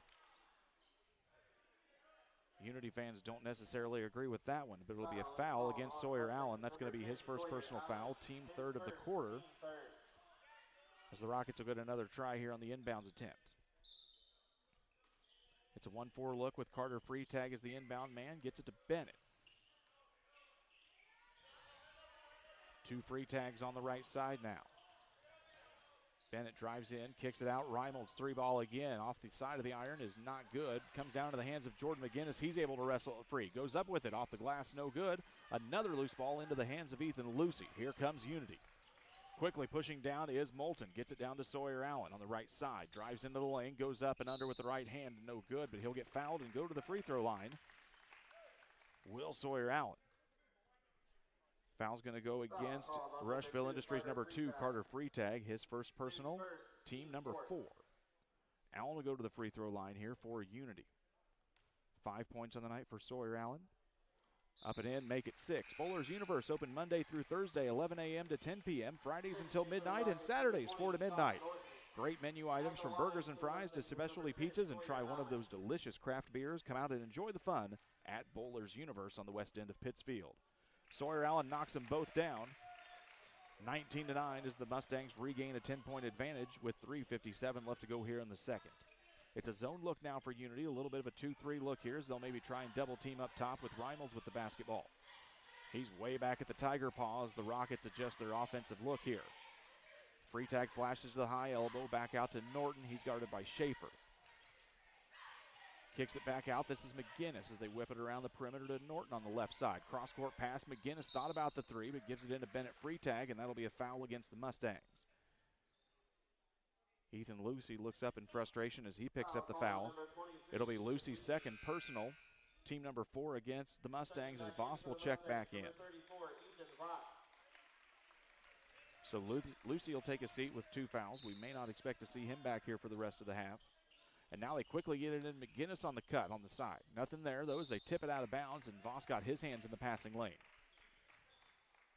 Speaker 1: Unity fans don't necessarily agree with that one, but it'll be a foul against Sawyer Allen. That's going to be his first personal foul, team third of the quarter. As the Rockets will get another try here on the inbounds attempt. It's a 1-4 look with Carter Freitag as the inbound man. Gets it to Bennett. 2 Freitags on the right side now. Bennett drives in, kicks it out. Reimold's 3-ball again. Off the side of the iron is not good. Comes down to the hands of Jordan McGinnis. He's able to wrestle it free. Goes up with it. Off the glass, no good. Another loose ball into the hands of Ethan Lucy. Here comes Unity. Quickly pushing down is Moulton. Gets it down to Sawyer Allen on the right side. Drives into the lane. Goes up and under with the right hand. No good, but he'll get fouled and go to the free throw line. Will Sawyer Allen. Foul's going to go against Rushville Industries number 2, Carter Freitag, his first personal, team number 4. Allen will go to the free throw line here for Unity. 5 points on the night for Sawyer Allen. Up and in, make it 6. Bowlers Universe open Monday through Thursday, 11 a.m. to 10 p.m., Fridays until midnight, and Saturdays 4 to midnight. Great menu items from burgers and fries to specialty pizzas, and try one of those delicious craft beers. Come out and enjoy the fun at Bowlers Universe on the west end of Pittsfield. Sawyer Allen knocks them both down. 19-9 as the Mustangs regain a 10-point advantage with 3:57 left to go here in the second. It's a zone look now for Unity, a little bit of a 2-3 look here as they'll maybe try and double team up top with Reimolds with the basketball. He's way back at the Tiger paw as the Rockets adjust their offensive look here. Freitag flashes to the high elbow, back out to Norton. He's guarded by Schaefer. Kicks it back out. This is McGinnis as they whip it around the perimeter to Norton on the left side. Cross-court pass. McGinnis thought about the 3, but gives it into Bennett Freitag, and that'll be a foul against the Mustangs. Ethan Lucy looks up in frustration as he picks up the foul. It'll be Lucy's second personal. Team number 4 against the Mustangs as Voss will check back in. So Lucy will take a seat with 2 fouls. We may not expect to see him back here for the rest of the half. And now they quickly get it in. McGinnis on the cut on the side. Nothing there, though, as they tip it out of bounds, and Voss got his hands in the passing lane.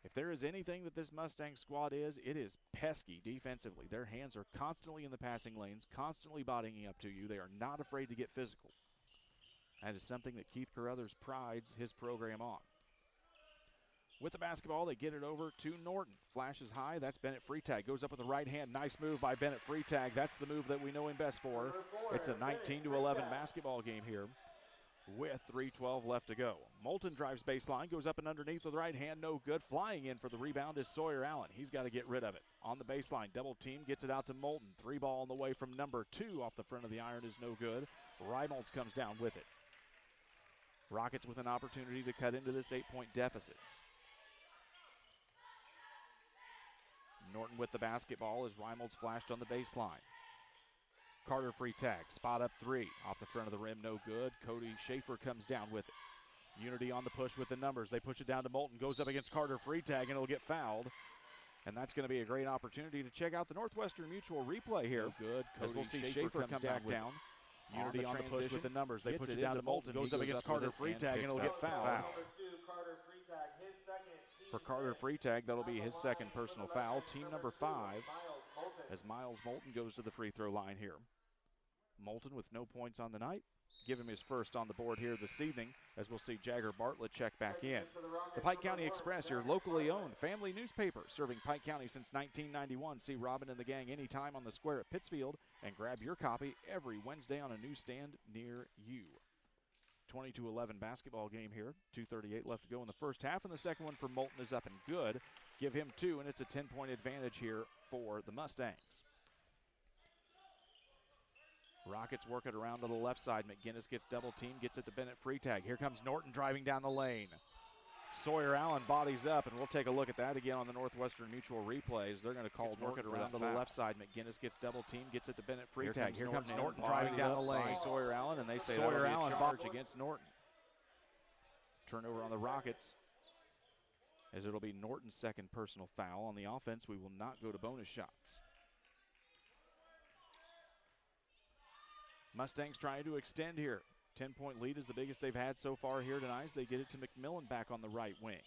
Speaker 1: If there is anything that this Mustang squad is, it is pesky defensively. Their hands are constantly in the passing lanes, constantly bodying up to you. They are not afraid to get physical. That is something that Keith Carruthers prides his program on. With the basketball, they get it over to Norton. Flashes high. That's Bennett Freitag. Goes up with the right hand. Nice move by Bennett Freitag. That's the move that we know him best for. It's a 19-11 basketball game here with 3:12 left to go. Moulton drives baseline. Goes up and underneath with the right hand. No good. Flying in for the rebound is Sawyer Allen. He's got to get rid of it. On the baseline, double team. Gets it out to Moulton. 3-ball on the way from number 2 off the front of the iron is no good. Reimolds comes down with it. Rockets with an opportunity to cut into this 8-point deficit. Norton with the basketball as Reimolds flashed on the baseline. Carter Freitag, spot up 3. Off the front of the rim, no good. Cody Schaefer comes down with it. Unity on the push with the numbers. They push it down to Moulton. Goes up against Carter Freitag, and it'll get fouled. And that's going to be a great opportunity to check out the Northwestern Mutual replay here. No good. As we'll see Schaefer come back down. Unity on the push with the numbers. They push it down to Moulton. Goes up against Carter Freitag, and it'll get fouled. For Carter Freitag, that'll be his second personal foul. Team number 5 as Miles Moulton goes to the free throw line here. Moulton with no points on the night. Give him his first on the board here this evening as we'll see Jagger Bartlett check back in. The Pike County Express, your locally owned family newspaper serving Pike County since 1991. See Robin and the gang anytime on the square at Pittsfield and grab your copy every Wednesday on a newsstand near you. 22-11 basketball game here. 2:38 left to go in the first half, and the second one for Moulton is up and good. Give him 2, and it's a 10-point advantage here for the Mustangs. Rockets work it around to the left side. McGinnis gets double teamed, gets it to Bennett Freitag. Here comes Norton driving down the lane. Sawyer Allen bodies up, and we'll take a look at that again on the Northwestern Mutual replays. They're going to call Norton around to the left side. McGinnis gets double teamed, gets it to Bennett Freitag. Here comes Norton driving down the lane. Sawyer Allen, and they say Sawyer Allen charge against Norton. Turnover on the Rockets, as it'll be Norton's second personal foul. On the offense, we will not go to bonus shots. Mustangs trying to extend here. 10-point lead is the biggest they've had so far here tonight as they get it to McMillan back on the right wing.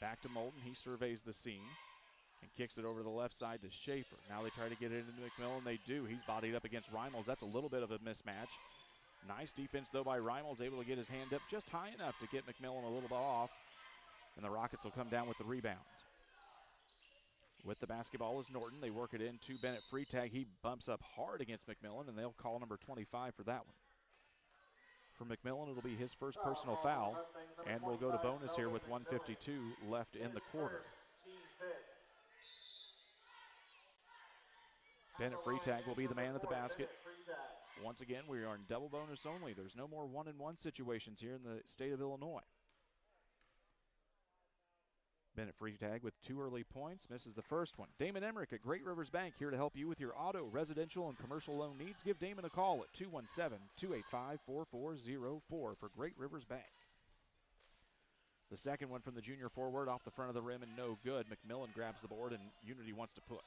Speaker 1: Back to Moulton. He surveys the scene and kicks it over to the left side to Schaefer. Now they try to get it into McMillan. They do. He's bodied up against Reimolds. That's a little bit of a mismatch. Nice defense, though, by Reimolds, able to get his hand up just high enough to get McMillan a little bit off. And the Rockets will come down with the rebound. With the basketball is Norton. They work it in to Bennett Freitag. He bumps up hard against McMillan, and they'll call number 25 for that one. For McMillan, it'll be his first personal foul, and we'll go to bonus here with 1:52 left in the quarter. Bennett Freetag will be the man at the basket. Once again, we are in double bonus only. There's no more 1-and-1 situations here in the state of Illinois. Bennett Freetag with 2 early points, misses the first one. Damon Emmerich at Great Rivers Bank here to help you with your auto, residential, and commercial loan needs. Give Damon a call at 217-285-4404 for Great Rivers Bank. The second one from the junior forward off the front of the rim and no good. McMillan grabs the board and Unity wants to push.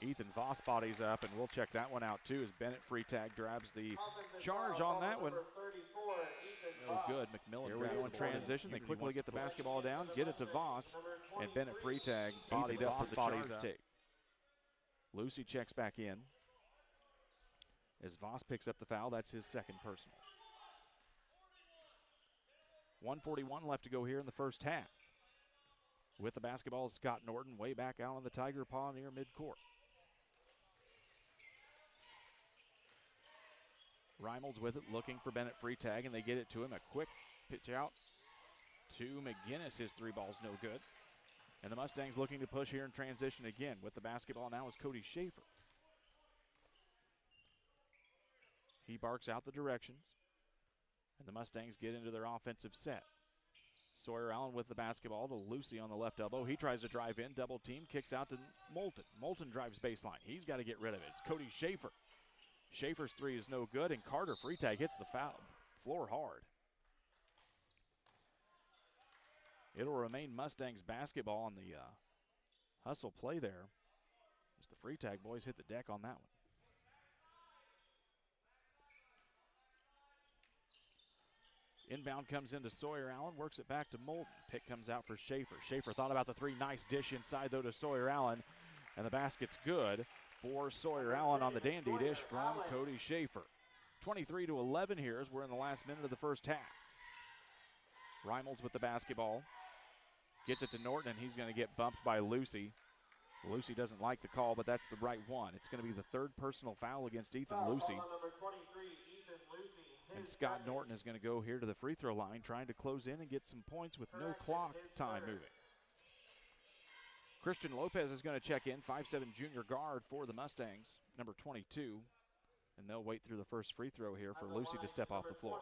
Speaker 1: Ethan Voss bodies up, and we'll check that one out too as Bennett Freetag grabs the charge on that one. No good. McMillan grabs the transition. They quickly get the basketball down, get it to Voss, and Bennett Freetag bodied up for the charge take. Lucy checks back in as Voss picks up the foul. That's his second personal. 1:41 left to go here in the first half. With the basketball is Scott Norton way back out on the Tiger Paw near midcourt. Reimels with it, looking for Bennett Freetag, and they get it to him. A quick pitch out to McGinnis. His 3 ball's no good. And the Mustangs looking to push here in transition again. With the basketball now is Cody Schaefer. He barks out the directions, and the Mustangs get into their offensive set. Sawyer Allen with the basketball to Lucy on the left elbow. He tries to drive in, double team, kicks out to Moulton. Moulton drives baseline. He's got to get rid of it. It's Cody Schaefer. Schaefer's 3 is no good, and Carter Freetag hits the floor hard. It'll remain Mustangs basketball on the hustle play there as the Freetag boys hit the deck on that one. Inbound comes into Sawyer Allen, works it back to Moulton. Pick comes out for Schaefer. Schaefer thought about the 3, nice dish inside though to Sawyer Allen, and the basket's good for Sawyer Allen on the dandy dish from Cody Schaefer. 23-11 here as we're in the last minute of the first half. Reimels with the basketball. Gets it to Norton, and he's going to get bumped by Lucy. Lucy doesn't like the call, but that's the right one. It's going to be the 3rd personal foul against Ethan Lucy. And Scott Norton is going to go here to the free throw line, trying to close in and get some points with no clock time moving. Christian Lopez is going to check in, 5'7" junior guard for the Mustangs, number 22. And they'll wait through the first free throw here for Lucy to step off the floor.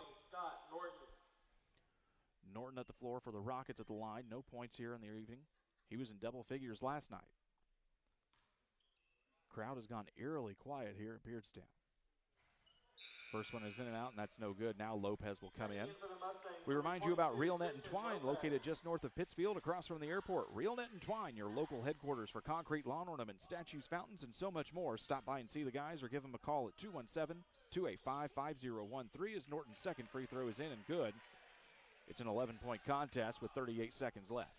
Speaker 1: Norton at the floor for the Rockets at the line. No points here in the evening. He was in double figures last night. Crowd has gone eerily quiet here at Beardstown. First one is in and out, and that's no good. Now Lopez will come in. We remind you about Real Net and Twine, located just north of Pittsfield, across from the airport. Real Net and Twine, your local headquarters for concrete, lawn ornaments, statues, fountains, and so much more. Stop by and see the guys or give them a call at 217-285-5013 as Norton's second free throw is in and good. It's an 11-point contest with 38 seconds left.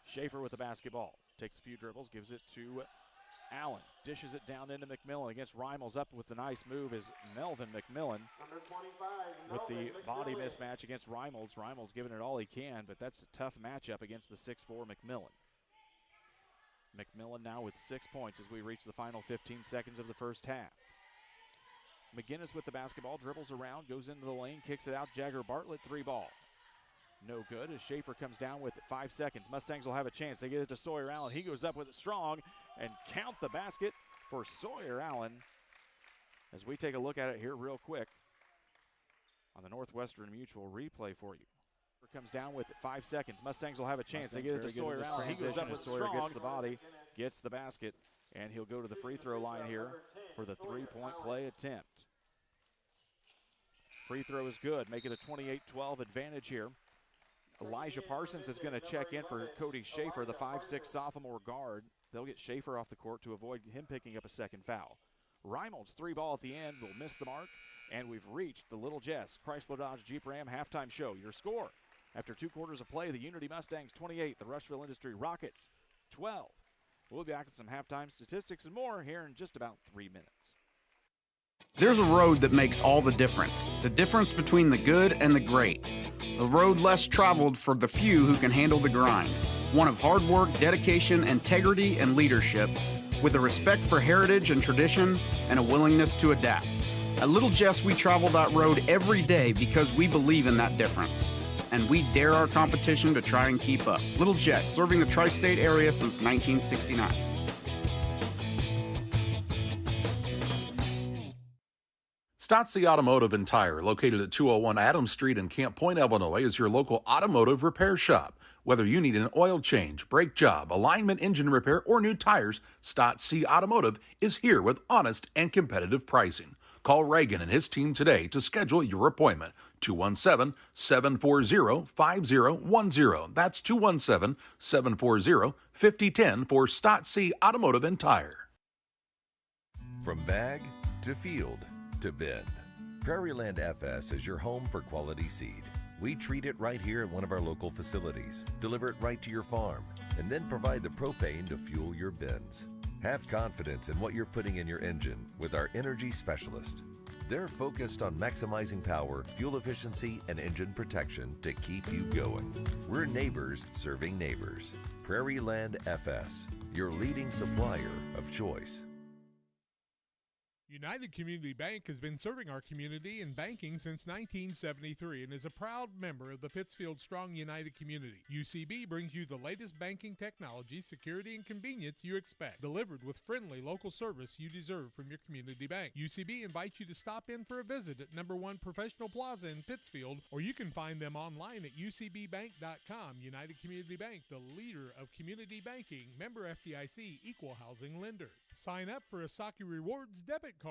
Speaker 1: Schaefer with the basketball. Takes a few dribbles, gives it to Allen. Dishes it down into McMillan against Reimels. Up with the nice move is Melvin McMillan. With the body mismatch against Reimels. Reimels giving it all he can, but that's a tough matchup against the 6'4" McMillan. McMillan now with 6 points as we reach the final 15 seconds of the first half. McGinnis with the basketball, dribbles around, goes into the lane, kicks it out. Jagger Bartlett, 3 ball. No good as Schaefer comes down with it. 5 seconds. Mustangs will have a chance. They get it to Sawyer Allen. He goes up with it strong and count the basket for Sawyer Allen as we take a look at it here real quick on the Northwestern Mutual replay for you. Comes down with it. 5 seconds. Mustangs will have a chance. They get it to Sawyer Allen. He goes up with Sawyer, strong. Gets the body, gets the basket, and he'll go to the free throw line here for the 3-point play attempt. Free throw is good. Make it a 28-12 advantage here. Elijah Parsons is going to check in for Cody Schaefer, the 5'6" sophomore guard. They'll get Schaefer off the court to avoid him picking up a second foul. Reimels, 3 ball at the end, will miss the mark, and we've reached the Little Jess Chrysler Dodge Jeep Ram halftime show. Your score after 2 quarters of play: the Unity Mustangs 28, the Rushville Industry Rockets 12. We'll be back with some halftime statistics and more here in just about 3 minutes.
Speaker 6: There's a road that makes all the difference between the good and the great. A road less traveled for the few who can handle the grind. One of hard work, dedication, integrity, and leadership, with a respect for heritage and tradition and a willingness to adapt. At Little Jess, we travel that road every day because we believe in that difference. and we dare our competition to try and keep up. Little Jess, serving the tri-state area since 1969.
Speaker 2: Stotzi Automotive and Tire, located at 201 Adams Street in Camp Point, Illinois, is your local automotive repair shop. Whether you need an oil change, brake job, alignment, engine repair, or new tires, Stotzi Automotive is here with honest and competitive pricing. Call Reagan and his team today to schedule your appointment. 217-740-5010. That's 217-740-5010 for Stotzi Automotive and Tire.
Speaker 4: From bag to field to bin, Prairieland FS is your home for quality seed. We treat it right here at one of our local facilities, deliver it right to your farm, and then provide the propane to fuel your bins. Have confidence in what you're putting in your engine with our energy specialist. They're focused on maximizing power, fuel efficiency, and engine protection to keep you going. We're neighbors serving neighbors. Prairieland FS, your leading supplier of choice.
Speaker 14: United Community Bank has been serving our community in banking since 1973 and is a proud member of the Pittsfield Strong United community. UCB brings you the latest banking technology, security, and convenience you expect, delivered with friendly local service you deserve from your community bank. UCB invites you to stop in for a visit at number 1 Professional Plaza in Pittsfield, or you can find them online at ucbbank.com. United Community Bank, the leader of community banking, member FDIC, equal housing lender. Sign up for a Saki Rewards debit card.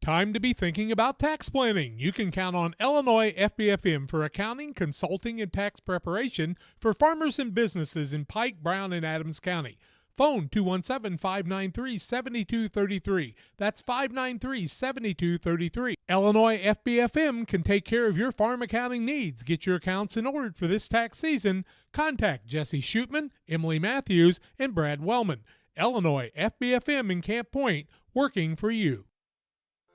Speaker 14: Time to be thinking about tax planning. You can count on Illinois FBFM for accounting, consulting, and tax preparation for farmers and businesses in Pike, Brown, and Adams County. Phone 217-593-7233. That's 593-7233. Illinois FBFM can take care of your farm accounting needs. Get your accounts in order for this tax season. Contact Jesse Shootman, Emily Matthews, and Brad Wellman. Illinois FBFM in Camp Point, working for you.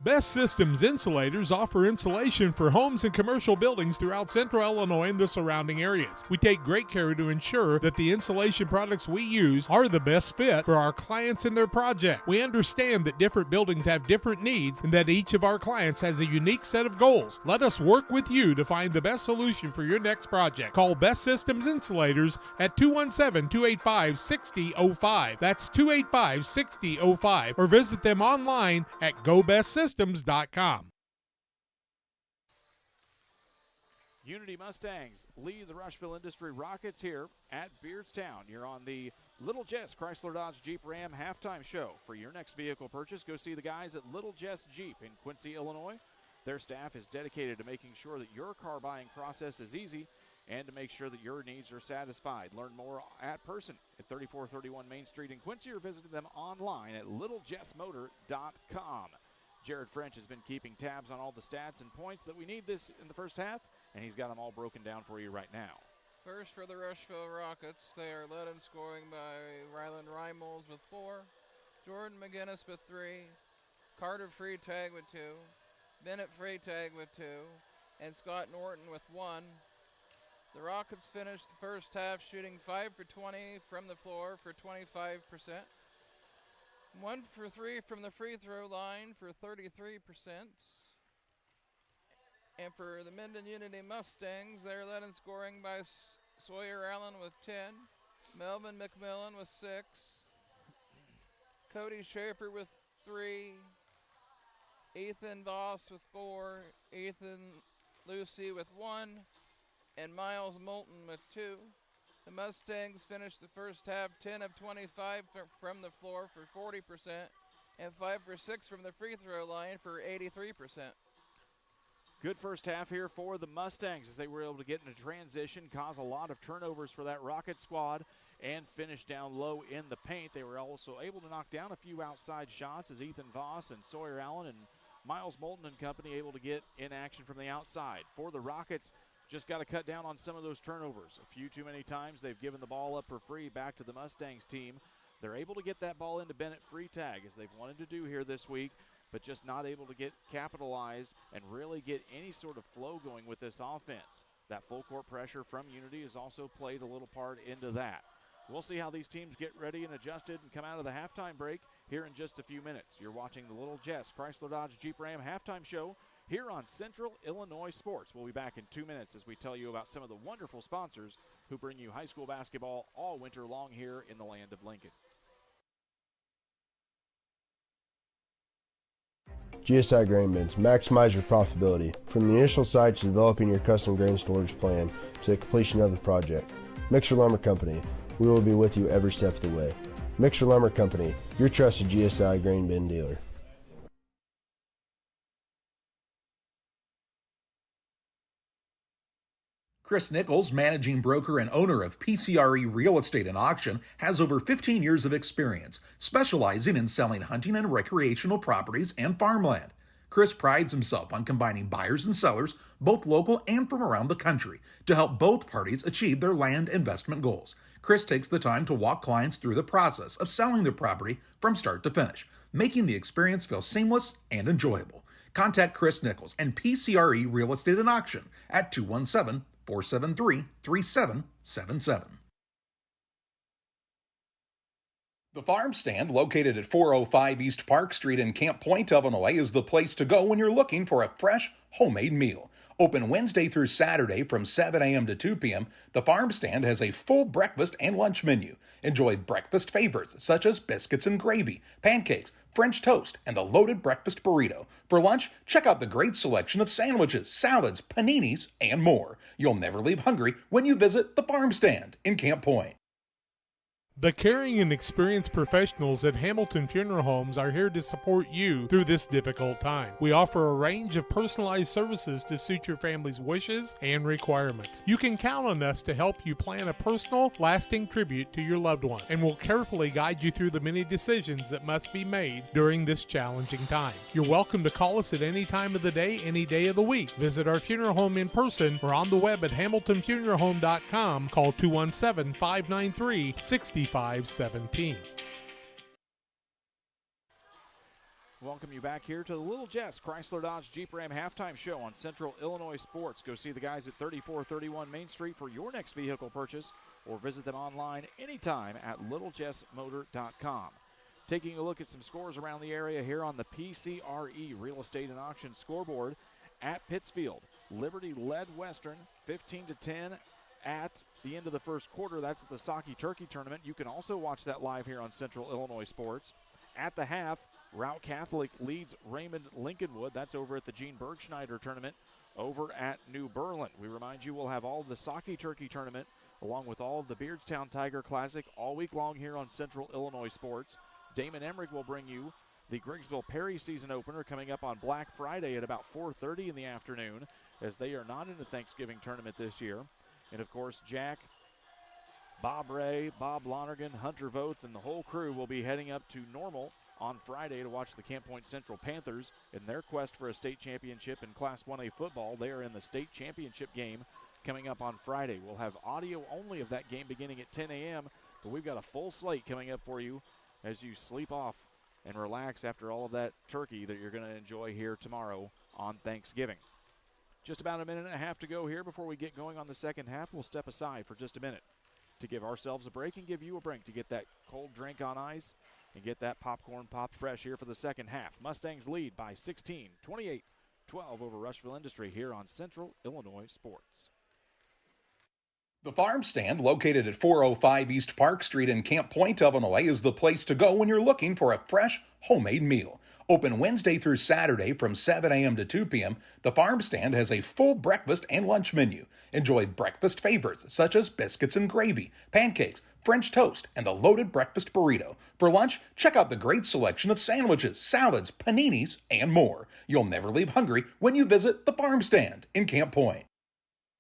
Speaker 14: Best Systems Insulators offer insulation for homes and commercial buildings throughout central Illinois and the surrounding areas. We take great care to ensure that the insulation products we use are the best fit for our clients and their project. We understand that different buildings have different needs and that each of our clients has a unique set of goals. Let us work with you to find the best solution for your next project. Call Best Systems Insulators at 217-285-6005. That's 285-6005, or visit them online at GoBestSystems.com.
Speaker 1: Unity Mustangs lead the Rushville Industry Rockets here at Beardstown. You're on the Little Jess Chrysler Dodge Jeep Ram halftime show. For your next vehicle purchase, go see the guys at Little Jess Jeep in Quincy, Illinois. Their staff is dedicated to making sure that your car buying process is easy and to make sure that your needs are satisfied. Learn more at person at 3431 Main Street in Quincy, or visit them online at littlejessmotor.com. Jared French has been keeping tabs on all the stats and points that we need this in the first half, and he's got them all broken down for you right now.
Speaker 20: First for the Rushville Rockets, they are led in scoring by Ryland Reimels with 4, Jordan McGinnis with 3, Carter Freitag with 2, Bennett Freitag with 2, and Scott Norton with 1. The Rockets finished the first half shooting 5 for 20 from the floor for 25%. 1 for 3 from the free throw line for 33%. And for the Mendon Unity Mustangs, they're led in scoring by Sawyer Allen with 10, Melvin McMillan with 6, Cody Schaefer with 3, Ethan Voss with 4, Ethan Lucy with 1, and Miles Moulton with 2. The Mustangs finished the first half 10 of 25 from the floor for 40% and 5 for 6 from the free throw line for 83%.
Speaker 1: Good first half here for the Mustangs as they were able to get into transition, cause a lot of turnovers for that Rocket squad, and finish down low in the paint. They were also able to knock down a few outside shots as Ethan Voss and Sawyer Allen and Miles Moulton and company able to get in action from the outside. For the Rockets, just got to cut down on some of those turnovers. A few too many times they've given the ball up for free back to the Mustangs team. They're able to get that ball into Bennett Freitag as they've wanted to do here this week, but just not able to get capitalized and really get any sort of flow going with this offense. That full court pressure from Unity has also played a little part into that. We'll see how these teams get ready and adjusted and come out of the halftime break here in just a few minutes. You're watching the Little Jess Chrysler Dodge Jeep Ram halftime show here on Central Illinois Sports. We'll be back in 2 minutes as we tell you about some of the wonderful sponsors who bring you high school basketball all winter long here in the land of Lincoln.
Speaker 5: GSI Grain Bins. Maximize your profitability. From the initial site to developing your custom grain storage plan to the completion of the project. Mixer Lumber Company. We will be with you every step of the way. Mixer Lumber Company, your trusted GSI grain bin dealer.
Speaker 2: Chris Nichols, managing broker and owner of PCRE Real Estate and Auction, has over 15 years of experience, specializing in selling hunting and recreational properties and farmland. Chris prides himself on combining buyers and sellers, both local and from around the country, to help both parties achieve their land investment goals. Chris takes the time to walk clients through the process of selling their property from start to finish, making the experience feel seamless and enjoyable. Contact Chris Nichols and PCRE Real Estate and Auction at 217-473-3777. The Farm Stand, located at 405 East Park Street in Camp Point, Illinois, is the place to go when you're looking for a fresh, homemade meal. Open Wednesday through Saturday from 7 a.m. to 2 p.m., the Farm Stand has a full breakfast and lunch menu. Enjoy breakfast favorites such as biscuits and gravy, pancakes, French toast, and the loaded breakfast burrito. For lunch, check out the great selection of sandwiches, salads, paninis, and more. You'll never leave hungry when you visit the Farm Stand in Camp Point.
Speaker 14: The caring and experienced professionals at Hamilton Funeral Homes are here to support you through this difficult time. We offer a range of personalized services to suit your family's wishes and requirements. You can count on us to help you plan a personal, lasting tribute to your loved one, and we'll carefully guide you through the many decisions that must be made during this challenging time. You're welcome to call us at any time of the day, any day of the week. Visit our funeral home in person or on the web at hamiltonfuneralhome.com. Call 217-593-6517.
Speaker 1: Welcome you back here to the Little Jess Chrysler Dodge Jeep Ram halftime show on Central Illinois Sports. Go see the guys at 3431 Main Street for your next vehicle purchase, or visit them online anytime at littlejessmotor.com. Taking a look at some scores around the area here on the PCRE Real Estate and Auction scoreboard at Pittsfield. Liberty led Western 15-10 at the end of the first quarter. That's the Saki Turkey Tournament. You can also watch that live here on Central Illinois Sports. At the half, Route Catholic leads Raymond Lincolnwood. That's over at the Gene Bergschneider Tournament over at New Berlin. We remind you we'll have all of the Saki Turkey Tournament along with all of the Beardstown Tiger Classic all week long here on Central Illinois Sports. Damon Emmerich will bring you the Griggsville Perry season opener coming up on Black Friday at about 4:30 in the afternoon, as they are not in the Thanksgiving tournament this year. And, of course, Jack, Bob Ray, Bob Lonergan, Hunter Voth, and the whole crew will be heading up to Normal on Friday to watch the Camp Point Central Panthers in their quest for a state championship in Class 1A football. They are in the state championship game coming up on Friday. We'll have audio only of that game beginning at 10 a.m., but we've got a full slate coming up for you as you sleep off and relax after all of that turkey that you're going to enjoy here tomorrow on Thanksgiving. Just about a minute and a half to go here before we get going on the second half. We'll step aside for just a minute to give ourselves a break and give you a break to get that cold drink on ice and get that popcorn popped fresh here for the second half. Mustangs lead by 16, 28-12 over Rushville Industry here on Central Illinois Sports.
Speaker 2: The Farm Stand, located at 405 East Park Street in Camp Point, Illinois, is the place to go when you're looking for a fresh, homemade meal. Open Wednesday through Saturday from 7 a.m. to 2 p.m., the Farm Stand has a full breakfast and lunch menu. Enjoy breakfast favorites such as biscuits and gravy, pancakes, French toast, and the loaded breakfast burrito. For lunch, check out the great selection of sandwiches, salads, paninis, and more. You'll never leave hungry when you visit the Farm Stand in Camp Point.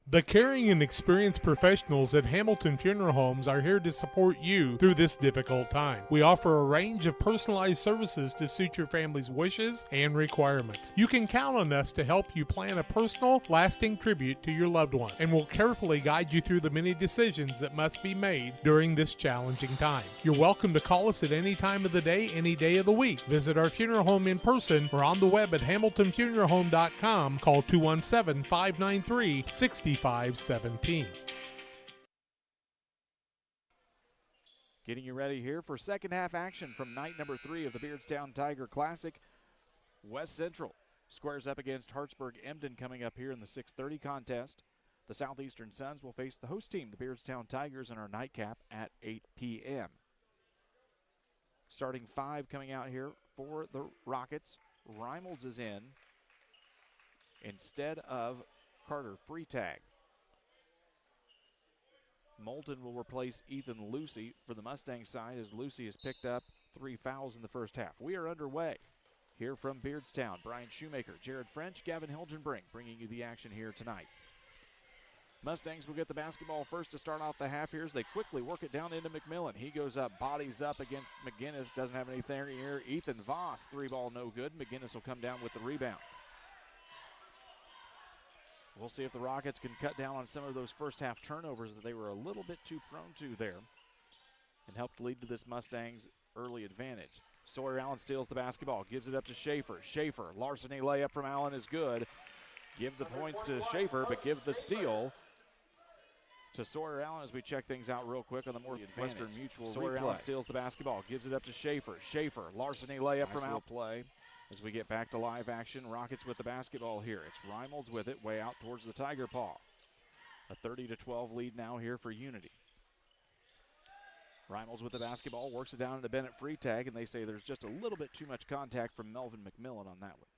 Speaker 14: The caring and experienced professionals at Hamilton Funeral Homes are here to support you through this difficult time. We offer a range of personalized services to suit your family's wishes and requirements. You can count on us to help you plan a personal, lasting tribute to your loved one, and we'll carefully guide you through the many decisions that must be made during this challenging time. You're welcome to call us at any time of the day, any day of the week. Visit our funeral home in person or on the web at hamiltonfuneralhome.com. Call 217-593-6517.
Speaker 1: Getting you ready here for second half action from night number 3 of the Beardstown Tiger Classic. West Central squares up against Hartsburg-Emden coming up here in the 6:30 contest. The Southeastern Suns will face the host team, the Beardstown Tigers, in our nightcap at 8 p.m. Starting 5 coming out here for the Rockets. Reimolds is in instead of Carter Freitag. Moulton will replace Ethan Lucy for the Mustang side as Lucy has picked up 3 fouls in the first half. We are underway here from Beardstown. Brian Shoemaker, Jared French, Gavin Hilgenbrink bringing you the action here tonight. Mustangs will get the basketball first to start off the half here as they quickly work it down into McMillan. He goes up, bodies up against McGinnis, doesn't have anything here. Ethan Voss, 3-ball no good. McGinnis will come down with the rebound. We'll see if the Rockets can cut down on some of those first half turnovers that they were a little bit too prone to there and helped lead to this Mustangs early advantage. Sawyer Allen steals the basketball, gives it up to Schaefer. Schaefer, larceny layup from Allen is good. Give the points to Schaefer, but give the steal to Sawyer Allen as we check things out real quick on the Northwestern Mutual Sawyer Allen steals the basketball, gives it up to Schaefer. Schaefer, larceny layup from Allen. Play as we get back to live action. Rockets with the basketball here. It's Reimolds with it, way out towards the Tiger Paw. A 30-12 lead now here for Unity. Reimolds with the basketball, works it down into Bennett Freitag, and they say there's just a little bit too much contact from Melvin McMillan on that one.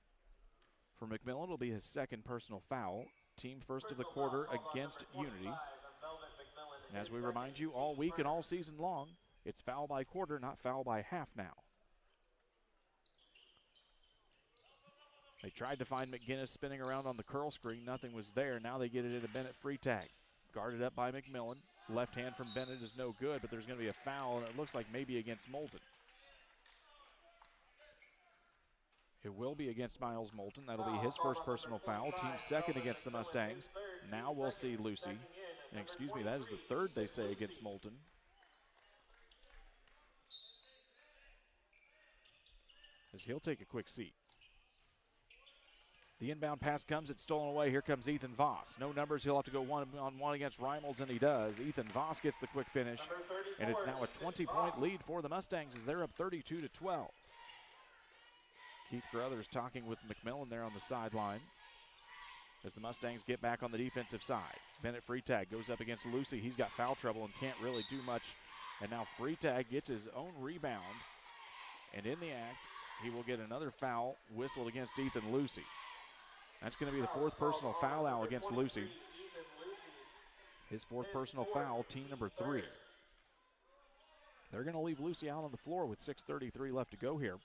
Speaker 1: For McMillan, it'll be his second personal foul. Team first of the quarter against Unity. And as we remind you all week and all season long, it's foul by quarter, not foul by half now. They tried to find McGinnis spinning around on the curl screen. Nothing was there. Now they get it into Bennett Freitag. Guarded up by McMillan. Left hand from Bennett is no good, but there's going to be a foul, and it looks like maybe against Moulton. It will be against Miles Moulton. That'll be his first personal foul. Team second against the Mustangs. Now we'll see Lucy. And excuse me, that is the third they say against Moulton. As he'll take a quick seat. The inbound pass comes, it's stolen away. Here comes Ethan Voss. No numbers, he'll have to go one-on-one against Reimolds, and he does. Ethan Voss gets the quick finish, and it's now a 20-point lead for the Mustangs as they're up 32-12. Keith Brothers talking with McMillan there on the sideline as the Mustangs get back on the defensive side. Bennett Freitag goes up against Lucy. He's got foul trouble and can't really do much. And now Freitag gets his own rebound, and in the act, he will get another foul whistled against Ethan Lucy. That's going to be the fourth personal foul out against Lucy. His fourth personal foul, team number 3. They're going to leave Lucy out on the floor with 6:33 left to go here.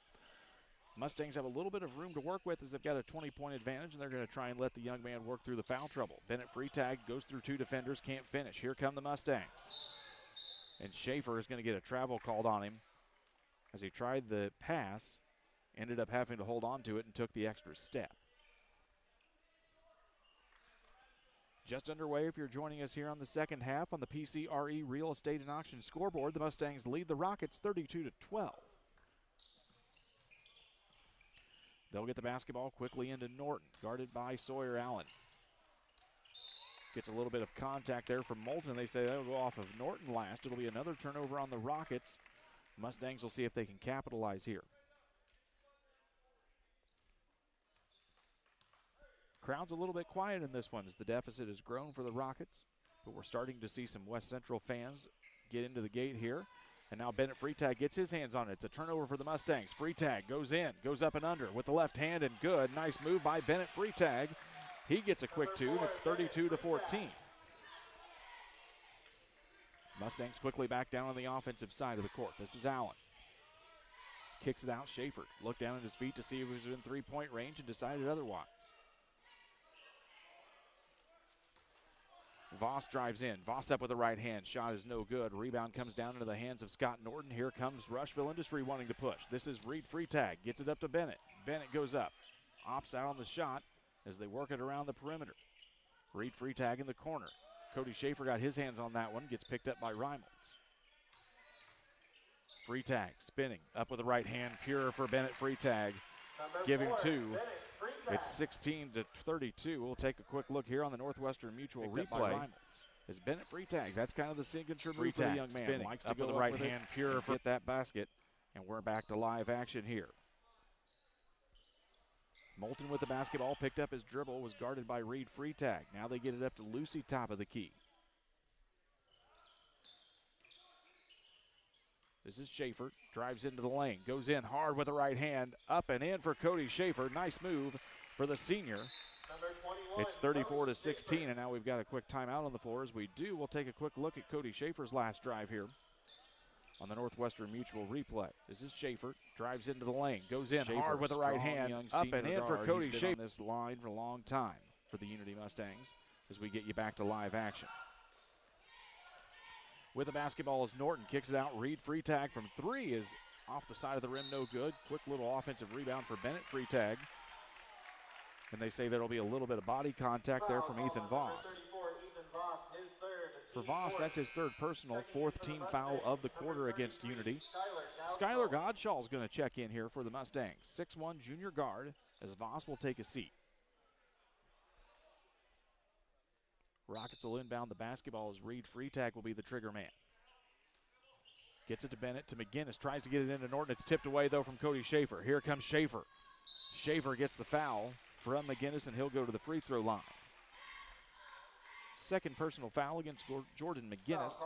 Speaker 1: Mustangs have a little bit of room to work with as they've got a 20-point advantage, and they're going to try and let the young man work through the foul trouble. Bennett Freitag goes through 2 defenders, can't finish. Here come the Mustangs. And Schaefer is going to get a travel called on him as he tried the pass, ended up having to hold on to it and took the extra step. Just underway if you're joining us here on the second half on the PCRE Real Estate and Auction scoreboard. The Mustangs lead the Rockets 32-12. They'll get the basketball quickly into Norton, guarded by Sawyer Allen. Gets a little bit of contact there from Moulton. They say that'll go off of Norton last. It'll be another turnover on the Rockets. Mustangs will see if they can capitalize here. Crowd's a little bit quiet in this one as the deficit has grown for the Rockets, but we're starting to see some West Central fans get into the gate here. And now Bennett Freitag gets his hands on it. It's a turnover for the Mustangs. Freitag goes in, goes up and under with the left hand and good. Nice move by Bennett Freitag. He gets a quick 2. It's 32-14. Mustangs quickly back down on the offensive side of the court. This is Allen. Kicks it out. Schaefer looked down at his feet to see if he was in three-point range and decided otherwise. Voss drives in. Voss up with the right hand. Shot is no good. Rebound comes down into the hands of Scott Norton. Here comes Rushville Industry wanting to push. This is Reed Freitag. Gets it up to Bennett. Bennett goes up. Opts out on the shot as they work it around the perimeter. Reed Freitag in the corner. Cody Schaefer got his hands on that one. Gets picked up by Reimolds. Freitag spinning. Up with the right hand. Pure for Bennett Freitag. Give him 2. It's 16-32. We'll take a quick look here on the Northwestern Mutual replay. Is Bennett Freitag. That's kind of the signature move for the young man. Spinning. Likes to go with the right hand, pure for that basket. And we're back to live action here. Moulton with the basketball, picked up his dribble, was guarded by Reed Freitag. Now they get it up to Lucy, top of the key. This is Schaefer, drives into the lane, goes in hard with the right hand, up and in for Cody Schaefer. Nice move for the senior. It's 34-16, and now we've got a quick timeout on the floor. As we do, we'll take a quick look at Cody Schaefer's last drive here on the Northwestern Mutual replay. This is Schaefer, drives into the lane, goes in hard with the right hand, up and in for Cody Schaefer. On this line for a long time for the Unity Mustangs as we get you back to live action. With the basketball is Norton, kicks it out. Reed Freitag from three is off the side of the rim, no good. Quick little offensive rebound for Bennett Freitag. And they say there'll be a little bit of body contact there from Ethan Voss. For Voss, that's his third personal, fourth team foul of the quarter against Unity. Skylar Godshaw is going to check in here for the Mustangs. 6'1" junior guard as Voss will take a seat. Rockets will inbound the basketball as Reed Freitag will be the trigger man. Gets it to Bennett, to McGinnis, tries to get it into Norton. It's tipped away, though, from Cody Schaefer. Here comes Schaefer. Schaefer gets the foul from McGinnis, and he'll go to the free throw line. Second personal foul against Jordan McGinnis.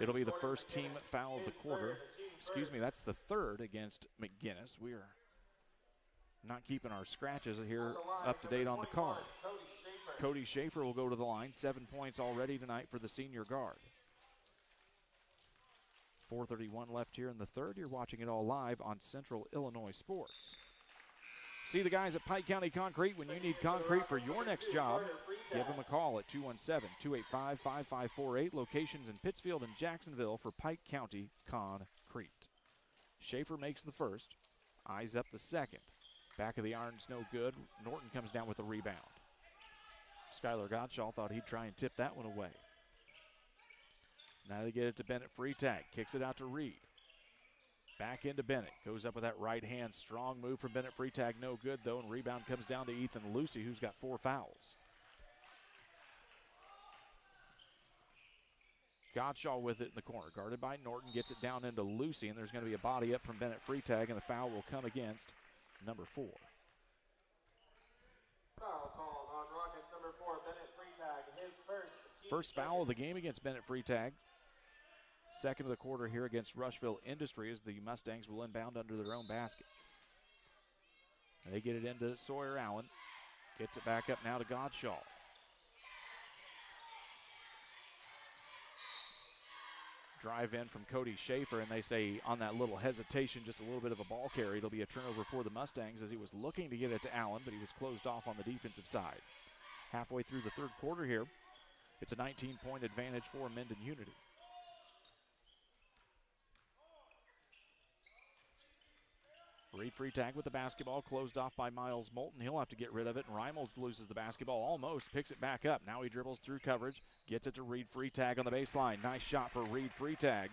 Speaker 1: It'll be the first team foul of the quarter. Excuse me, that's the third against McGinnis. We are not keeping our scratches here up to date on the card. Cody Schaefer will go to the line. 7 points already tonight for the senior guard. 4:31 left here in the third. You're watching it all live on Central Illinois Sports. See the guys at Pike County Concrete when you need concrete for your next job. Give them a call at 217-285-5548. Locations in Pittsfield and Jacksonville for Pike County Concrete. Schaefer makes the first. Eyes up the second. Back of the iron's no good. Norton comes down with a rebound. Skylar Godshaw thought he'd try and tip that one away. Now they get it to Bennett Freitag. Kicks it out to Reed. Back into Bennett. Goes up with that right hand. Strong move from Bennett Freitag. No good, though. And rebound comes down to Ethan Lucy, who's got 4 fouls. Godshaw with it in the corner. Guarded by Norton. Gets it down into Lucy. And there's going to be a body up from Bennett Freitag. And the foul will come against number 4.
Speaker 21: Foul called on Rockets number 4, Bennett Freitag. His
Speaker 1: first foul of the game against Bennett Freitag. Second of the quarter here against Rushville Industries. The Mustangs will inbound under their own basket. They get it into Sawyer Allen. Gets it back up now to Godshaw. Drive in from Cody Schaefer, and they say on that little hesitation, just a little bit of a ball carry, it'll be a turnover for the Mustangs as he was looking to get it to Allen, but he was closed off on the defensive side. Halfway through the third quarter here, it's a 19-point advantage for Mendon Unity. Reed Freitag with the basketball, closed off by Miles Moulton. He'll have to get rid of it, and Reimolds loses the basketball almost, picks it back up. Now he dribbles through coverage, gets it to Reed Freitag on the baseline. Nice shot for Reed Freitag.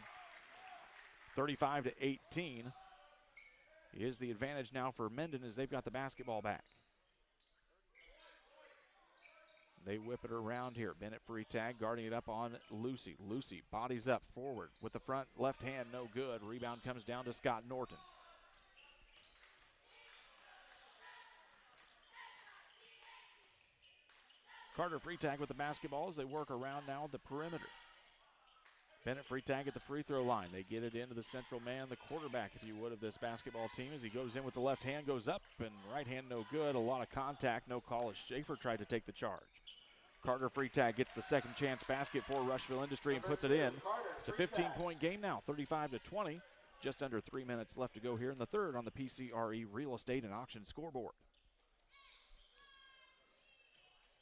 Speaker 1: 35-18 is the advantage now for Mendon as they've got the basketball back. They whip it around here. Bennett Freitag guarding it up on Lucy. Lucy bodies up forward with the front left hand, no good. Rebound comes down to Scott Norton. Carter Freitag with the basketball as they work around now the perimeter. Bennett Freitag at the free throw line. They get it into the central man, the quarterback, if you would, of this basketball team as he goes in with the left hand, goes up, and right hand no good. A lot of contact, no call as Schaefer tried to take the charge. Carter Freitag gets the second chance basket for Rushville Industry and puts it in. It's a 15-point game now, 35-20. Just under 3 minutes left to go here in the third on the PCRE Real Estate and Auction scoreboard.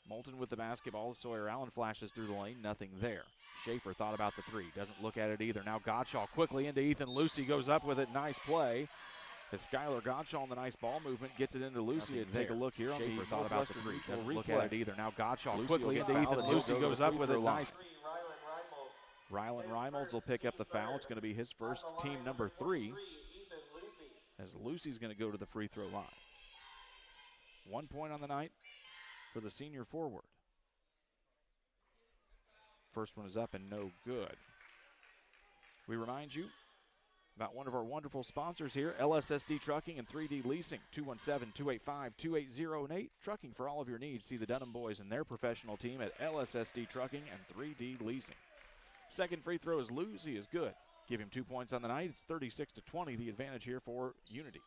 Speaker 1: Moulton with the basketball. Sawyer Allen flashes through the lane. Nothing there. Schaefer thought about the three. Doesn't look at it either. Now Godshaw quickly into Ethan Lucy. Goes up with it. Nice play. As Skylar Godshaw on the nice ball movement gets it into Lucy. And take a look here on Schaefer thought about the three. Doesn't look at it either. Now Godshaw quickly into Ethan Lucy. Goes up with it. Nice. Rylan Reimolds will pick up the foul. It's going to be his first, team number 3. As Lucy's going to go to the free throw line. 1 point on the night for the senior forward. First one is up and no good. We remind you, about one of our wonderful sponsors here, LSSD Trucking and 3D Leasing, 217-285-2808. Trucking for all of your needs. See the Dunham boys and their professional team at LSSD Trucking and 3D Leasing. Second free throw is loose. He is good. Give him 2 points on the night. It's 36-20, the advantage here for Unity.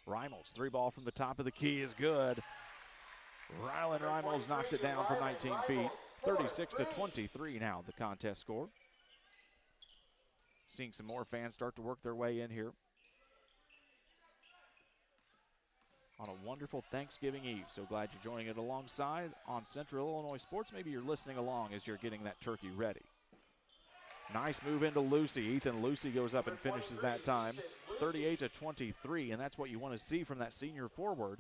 Speaker 1: Reimels, 3-ball from the top of the key is good. Rylan Reimels knocks it down from 19 feet. 36-23 now the contest score. Seeing some more fans start to work their way in here on a wonderful Thanksgiving Eve. So glad you're joining it alongside on Central Illinois Sports. Maybe you're listening along as you're getting that turkey ready. Nice move into Lucy. Ethan Lucy goes up and finishes that time. 38-23, and that's what you want to see from that senior forward,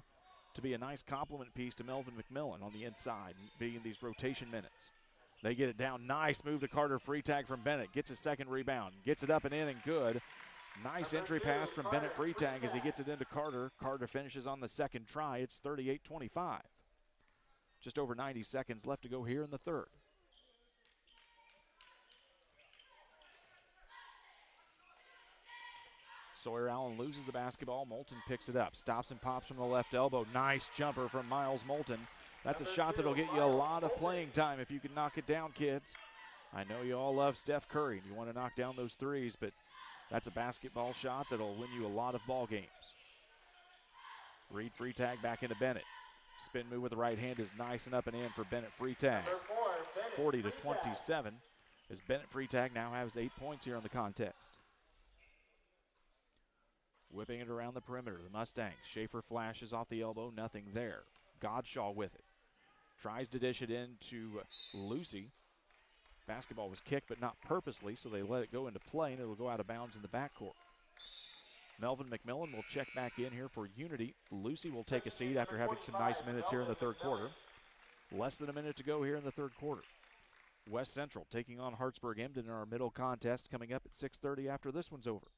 Speaker 1: to be a nice complement piece to Melvin McMillan on the inside, being these rotation minutes. They get it down. Nice move to Carter. Free tag from Bennett. Gets a second rebound. Gets it up and in and good. Nice entry pass from Bennett. Free tag as he gets it into Carter. Carter finishes on the second try. It's 38-25. Just over 90 seconds left to go here in the third. Sawyer Allen loses the basketball. Moulton picks it up. Stops and pops from the left elbow. Nice jumper from Miles Moulton. That's a shot that'll get you a lot of playing time if you can knock it down, kids. I know you all love Steph Curry and you want to knock down those threes, but that's a basketball shot that'll win you a lot of ball games. Reed free tag back into Bennett. Spin move with the right hand is nice and up and in for Bennett. Free tag. 40-27 as Bennett free tag now has 8 points here in the contest. Whipping it around the perimeter, the Mustangs. Schaefer flashes off the elbow, nothing there. Godshaw with it. Tries to dish it into Lucy. Basketball was kicked, but not purposely, so they let it go into play, and it'll go out of bounds in the backcourt. Melvin McMillan will check back in here for Unity. Lucy will take a seat after having some nice minutes here in the third quarter. Less than a minute to go here in the third quarter. West Central taking on Hartsburg-Emden in our middle contest coming up at 6:30 after this one's over.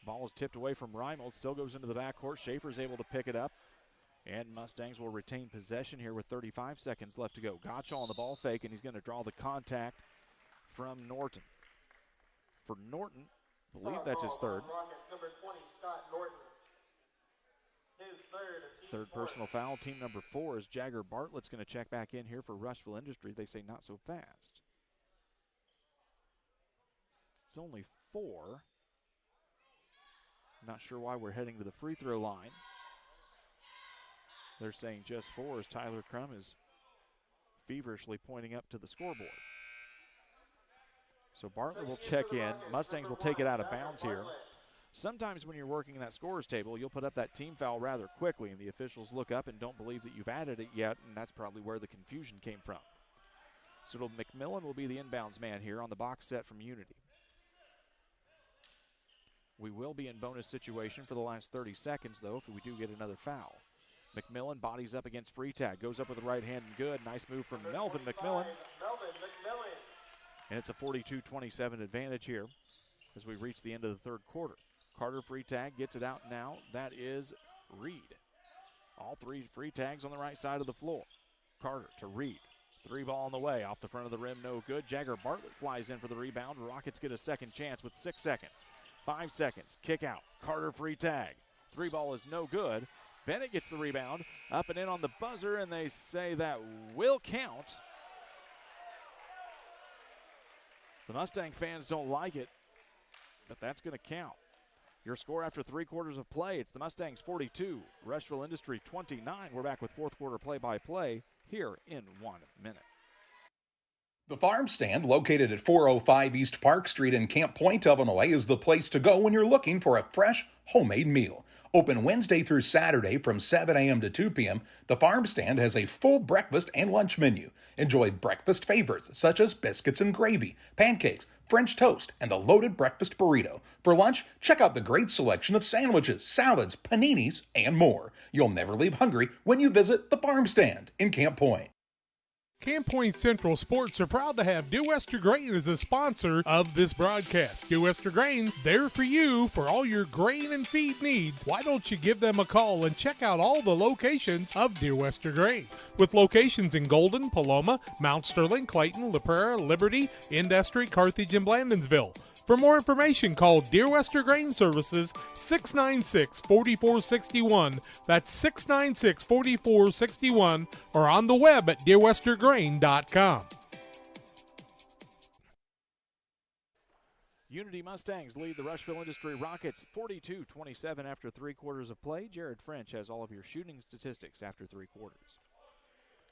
Speaker 1: Ball is tipped away from Reimold, still goes into the backcourt. Schaefer's able to pick it up, and Mustangs will retain possession here with 35 seconds left to go. Gottschall on the ball fake, and he's going to draw the contact from Norton. For Norton, I believe that's his third.
Speaker 21: Number 20, Scott Norton. His
Speaker 1: Third personal foul. Team number 4 is Jagger Bartlett's going to check back in here for Rushville Industry. They say not so fast. It's only 4. Not sure why we're heading to the free throw line. They're saying just 4 as Tyler Crum is feverishly pointing up to the scoreboard. So Bartlett will check in. Mustangs will take it out of bounds here. Sometimes when you're working that scorer's table, you'll put up that team foul rather quickly, and the officials look up and don't believe that you've added it yet, and that's probably where the confusion came from. So McMillan will be the inbounds man here on the box set from Unity. We will be in bonus situation for the last 30 seconds, though, if we do get another foul. McMillan bodies up against Freetag. Goes up with the right hand and good. Nice move from Melvin McMillan. And it's a 42-27 advantage here as we reach the end of the third quarter. Carter Freetag gets it out now. That is Reed. All 3 free tags on the right side of the floor. Carter to Reed. 3 ball on the way. Off the front of the rim, no good. Jagger Bartlett flies in for the rebound. Rockets get a second chance with 6 seconds. 5 seconds, kick out, Carter free tag. 3 ball is no good. Bennett gets the rebound, up and in on the buzzer, and they say that will count. The Mustang fans don't like it, but that's going to count. Your score after 3 quarters of play, it's the Mustangs 42, Rushville Industry 29. We're back with fourth quarter play-by-play here in 1 minute.
Speaker 2: The Farm Stand, located at 405 East Park Street in Camp Point, Illinois, is the place to go when you're looking for a fresh, homemade meal. Open Wednesday through Saturday from 7 a.m. to 2 p.m., the Farm Stand has a full breakfast and lunch menu. Enjoy breakfast favorites such as biscuits and gravy, pancakes, French toast, and the loaded breakfast burrito. For lunch, check out the great selection of sandwiches, salads, paninis, and more. You'll never leave hungry when you visit the Farm Stand in Camp Point.
Speaker 14: Camp Point Central Sports are proud to have Dear Wester Grain as a sponsor of this broadcast. Dear Wester Grain, there for you for all your grain and feed needs. Why don't you give them a call and check out all the locations of Dear Wester Grain? With locations in Golden, Paloma, Mount Sterling, Clayton, La Prairie, Liberty, Industry, Carthage, and Blandonsville. For more information, call Dear Wester Grain Services 696-4461. That's 696-4461, or on the web at dearwestergrain.com.
Speaker 1: Unity Mustangs lead the Rushville Industry Rockets 42-27 after 3 quarters of play. Jared French has all of your shooting statistics after 3 quarters.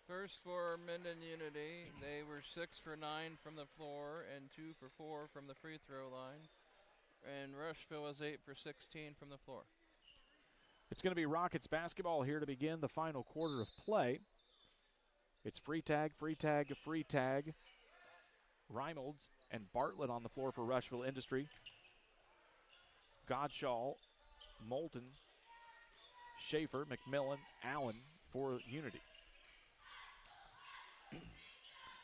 Speaker 20: First for Mendon Unity, they were 6 for 9 from the floor and 2 for 4 from the free throw line. And Rushville was 8 for 16 from the floor.
Speaker 1: It's going to be Rockets basketball here to begin the final quarter of play. It's free tag, free tag, free tag. Reimolds and Bartlett on the floor for Rushville Industry. Godshaw, Moulton, Schaefer, McMillan, Allen for Unity.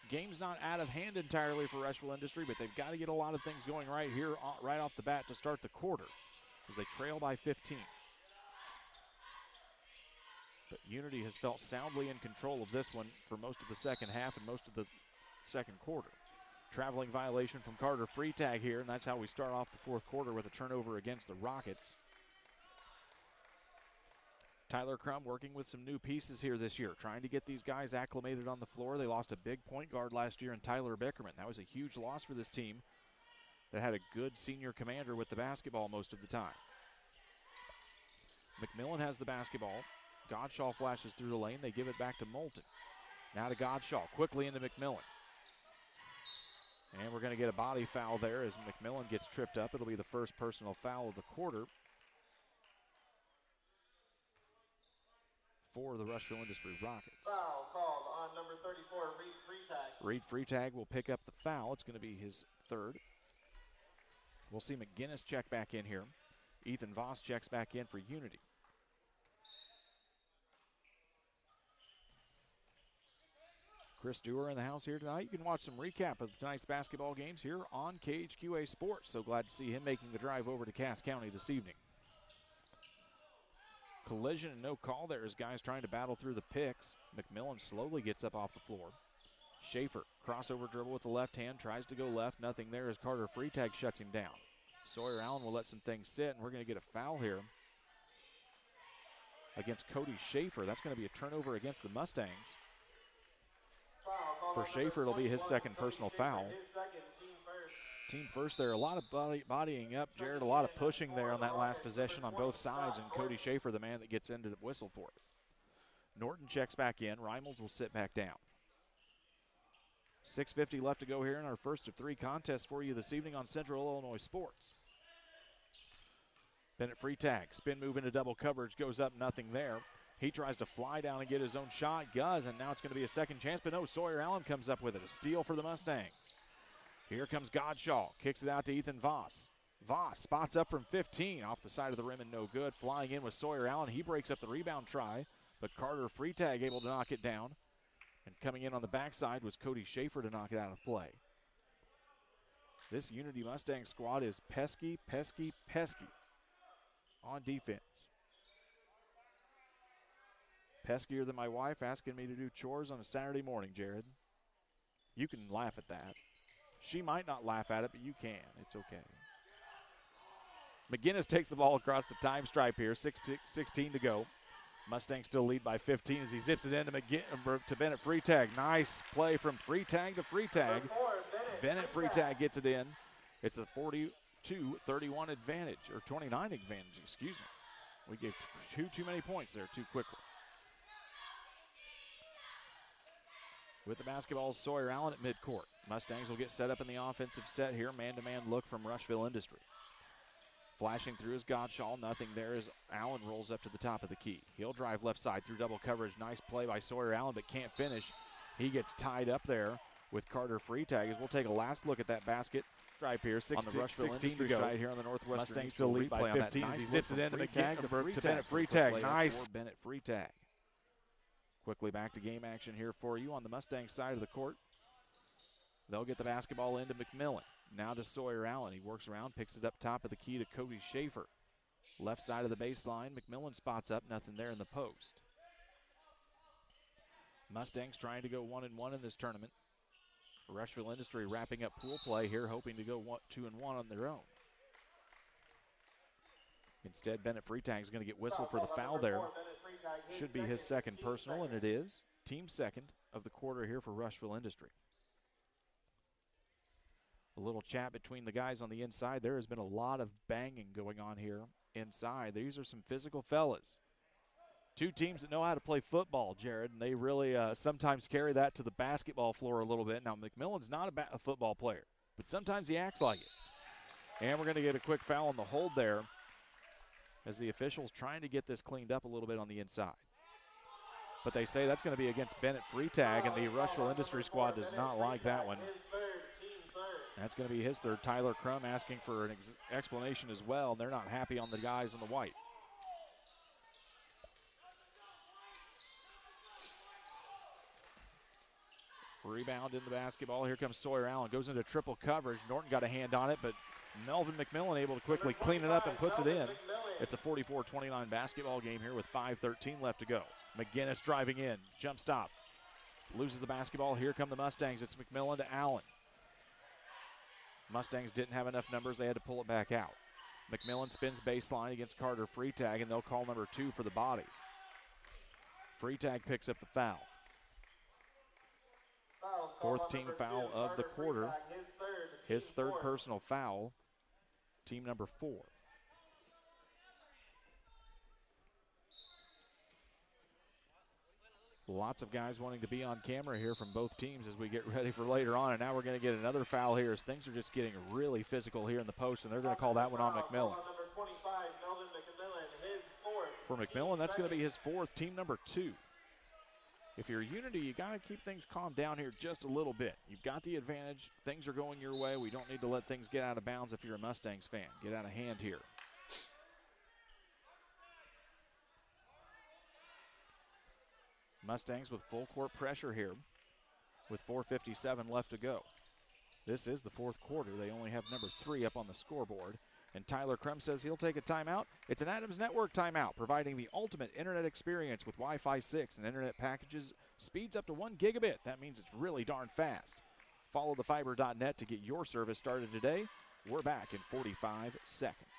Speaker 1: Game's not out of hand entirely for Rushville Industry, but they've got to get a lot of things going right here, right off the bat to start the quarter, as they trail by 15. But Unity has felt soundly in control of this one for most of the second half and most of the second quarter. Traveling violation from Carter, free tag here, and that's how we start off the fourth quarter with a turnover against the Rockets. Tyler Crum working with some new pieces here this year, trying to get these guys acclimated on the floor. They lost a big point guard last year in Tyler Bickerman. That was a huge loss for this team that had a good senior commander with the basketball most of the time. McMillan has the basketball. Godshaw flashes through the lane. They give it back to Moulton. Now to Godshaw, quickly into McMillan. And we're going to get a body foul there as McMillan gets tripped up. It'll be the first personal foul of the quarter for the Rushville Industry Rockets.
Speaker 21: Foul called on number 34, Reed Freetag.
Speaker 1: Reed Freetag will pick up the foul. It's going to be his third. We'll see McGinnis check back in here. Ethan Voss checks back in for Unity. Chris Dewar in the house here tonight. You can watch some recap of tonight's basketball games here on KHQA Sports. So glad to see him making the drive over to Cass County this evening. Collision and no call there as guys trying to battle through the picks. McMillan slowly gets up off the floor. Schaefer, crossover dribble with the left hand, tries to go left. Nothing there as Carter Freetag shuts him down. Sawyer Allen will let some things sit, and we're going to get a foul here against Cody Schaefer. That's going to be a turnover against the Mustangs. For Schaefer, it'll be his second personal foul. Team first there. A lot of bodying up, Jared. A lot of pushing there on that last possession on both sides, and Cody Schaefer, the man that gets into the whistle for it. Norton checks back in. Reimolds will sit back down. 6:50 left to go here in our first of 3 contests for you this evening on Central Illinois Sports. Bennett Freetag, spin move into double coverage, goes up, nothing there. He tries to fly down and get his own shot, does, and now it's going to be a second chance, but no, Sawyer Allen comes up with it. A steal for the Mustangs. Here comes Godshaw, kicks it out to Ethan Voss. Voss spots up from 15, off the side of the rim and no good. Flying in with Sawyer Allen, he breaks up the rebound try, but Carter Freetag able to knock it down. And coming in on the backside was Cody Schaefer to knock it out of play. This Unity Mustang squad is pesky, pesky, pesky on defense. Peskier than my wife asking me to do chores on a Saturday morning, Jared. You can laugh at that. She might not laugh at it, but you can. It's okay. McGinnis takes the ball across the time stripe here. 16 to go. Mustangs still lead by 15 as he zips it into to Bennett Freetag. Nice play from Freetag to Freetag. Bennett Freetag gets it in. It's a 42-31 advantage, or 29 advantage, excuse me. We gave too many points there too quickly. With the basketball, Sawyer Allen at midcourt. Mustangs will get set up in the offensive set here. Man-to-man look from Rushville Industry. Flashing through is Godshaw. Nothing there as Allen rolls up to the top of the key. He'll drive left side through double coverage. Nice play by Sawyer Allen, but can't finish. He gets tied up there with Carter Freetag. As we'll take a last look at that basket stripe here. On the Rushville Industry side here on the Northwestern. Mustangs still lead by 15 as he zips it into Bennett Freetag. Nice. Bennett Freetag. Quickly back to game action here for you on the Mustang side of the court. They'll get the basketball into McMillan. Now to Sawyer Allen. He works around, picks it up top of the key to Cody Schaefer. Left side of the baseline, McMillan spots up, nothing there in the post. Mustangs trying to go 1-1 in this tournament. Rushville Industry wrapping up pool play here, hoping to go 2-1 on their own. Instead, Bennett Freetag is going to get whistled for the foul there. Should be his second personal, and it is. Team second of the quarter here for Rushville Industry. A little chat between the guys on the inside. There has been a lot of banging going on here inside. These are some physical fellas. Two teams that know how to play football, Jared, and they really sometimes carry that to the basketball floor a little bit. Now, McMillan's not a football player, but sometimes he acts like it. And we're going to get a quick foul on the hold there as the officials trying to get this cleaned up a little bit on the inside. But they say that's going to be against Bennett Freetag, and the Rushville Industry squad does not like that one. That's going to be his third. Tyler Crum asking for an explanation as well, and they're not happy on the guys in the white. Rebound in the basketball. Here comes Sawyer Allen. Goes into triple coverage. Norton got a hand on it, but Melvin McMillan able to quickly clean it up and puts it in. It's a 44-29 basketball game here with 5:13 left to go. McGinnis driving in. Jump stop. Loses the basketball. Here come the Mustangs. It's McMillan to Allen. Mustangs didn't have enough numbers. They had to pull it back out. McMillan spins baseline against Carter Freetag, and they'll call number 2 for the body. Freetag picks up the foul. Fourth team foul of the quarter. His third personal foul. Team number 4. Lots of guys wanting to be on camera here from both teams as we get ready for later on. And now we're going to get another foul here as things are just getting really physical here in the post, and they're going to call that one on McMillan. For McMillan, that's going to be his 4th, team number 2. If you're Unity, you got to keep things calmed down here just a little bit. You've got the advantage. Things are going your way. We don't need to let things get out of bounds if you're a Mustangs fan. Get out of hand here. Mustangs with full court pressure here with 4:57 left to go. This is the 4th quarter. They only have number 3 up on the scoreboard. And Tyler Crum says he'll take a timeout. It's an Adams Network timeout, providing the ultimate internet experience with Wi-Fi 6 and internet packages. Speeds up to 1 gigabit. That means it's really darn fast. Follow thefiber.net to get your service started today. We're back in 45 seconds.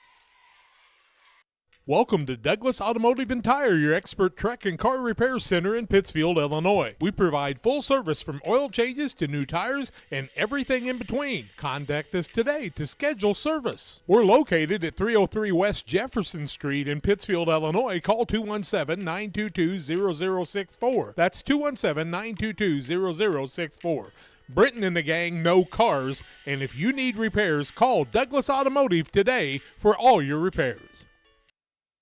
Speaker 14: Welcome to Douglas Automotive and Tire, your expert truck and car repair center in Pittsfield, Illinois. We provide full service from oil changes to new tires and everything in between. Contact us today to schedule service. We're located at 303 West Jefferson Street in Pittsfield, Illinois. Call 217-922-0064. That's 217-922-0064. Britton and the gang know cars, and if you need repairs, call Douglas Automotive today for all your repairs.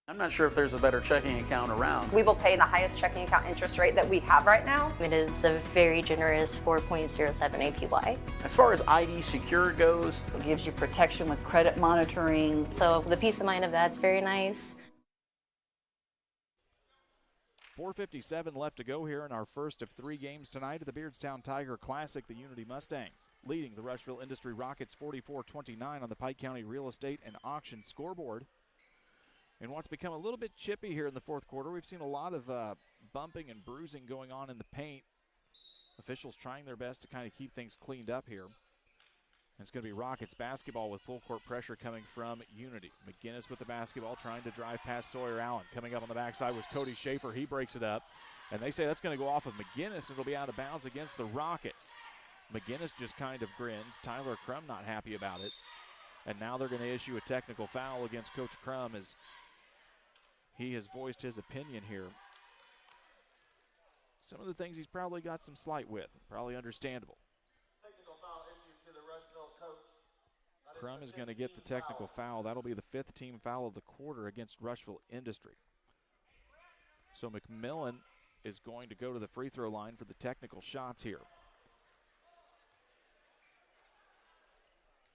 Speaker 7: I'm not sure if there's a better checking account around.
Speaker 22: We will pay the highest checking account interest rate that we have right now.
Speaker 23: It is a very generous 4.07 APY.
Speaker 7: As far as ID Secure goes,
Speaker 24: it gives you protection with credit monitoring.
Speaker 23: So the peace of mind of that's very nice.
Speaker 1: 4:57 left to go here in our first of 3 games tonight at the Beardstown Tiger Classic. The Unity Mustangs leading the Rushville Industry Rockets 44-29 on the Pike County Real Estate and Auction scoreboard. And what's become a little bit chippy here in the 4th quarter, we've seen a lot of bumping and bruising going on in the paint. Officials trying their best to kind of keep things cleaned up here. And it's going to be Rockets basketball with full court pressure coming from Unity. McGinnis with the basketball trying to drive past Sawyer Allen. Coming up on the backside was Cody Schaefer. He breaks it up. And they say that's going to go off of McGinnis. It'll be out of bounds against the Rockets. McGinnis just kind of grins. Tyler Crum not happy about it. And now they're going to issue a technical foul against Coach Crum as he has voiced his opinion here. Some of the things he's probably got some slight with, probably understandable.
Speaker 21: Technical foul issued to the Rushville coach.
Speaker 1: Crum is going to get the technical foul. That'll be the 5th team foul of the quarter against Rushville Industry. So McMillan is going to go to the free throw line for the technical shots here.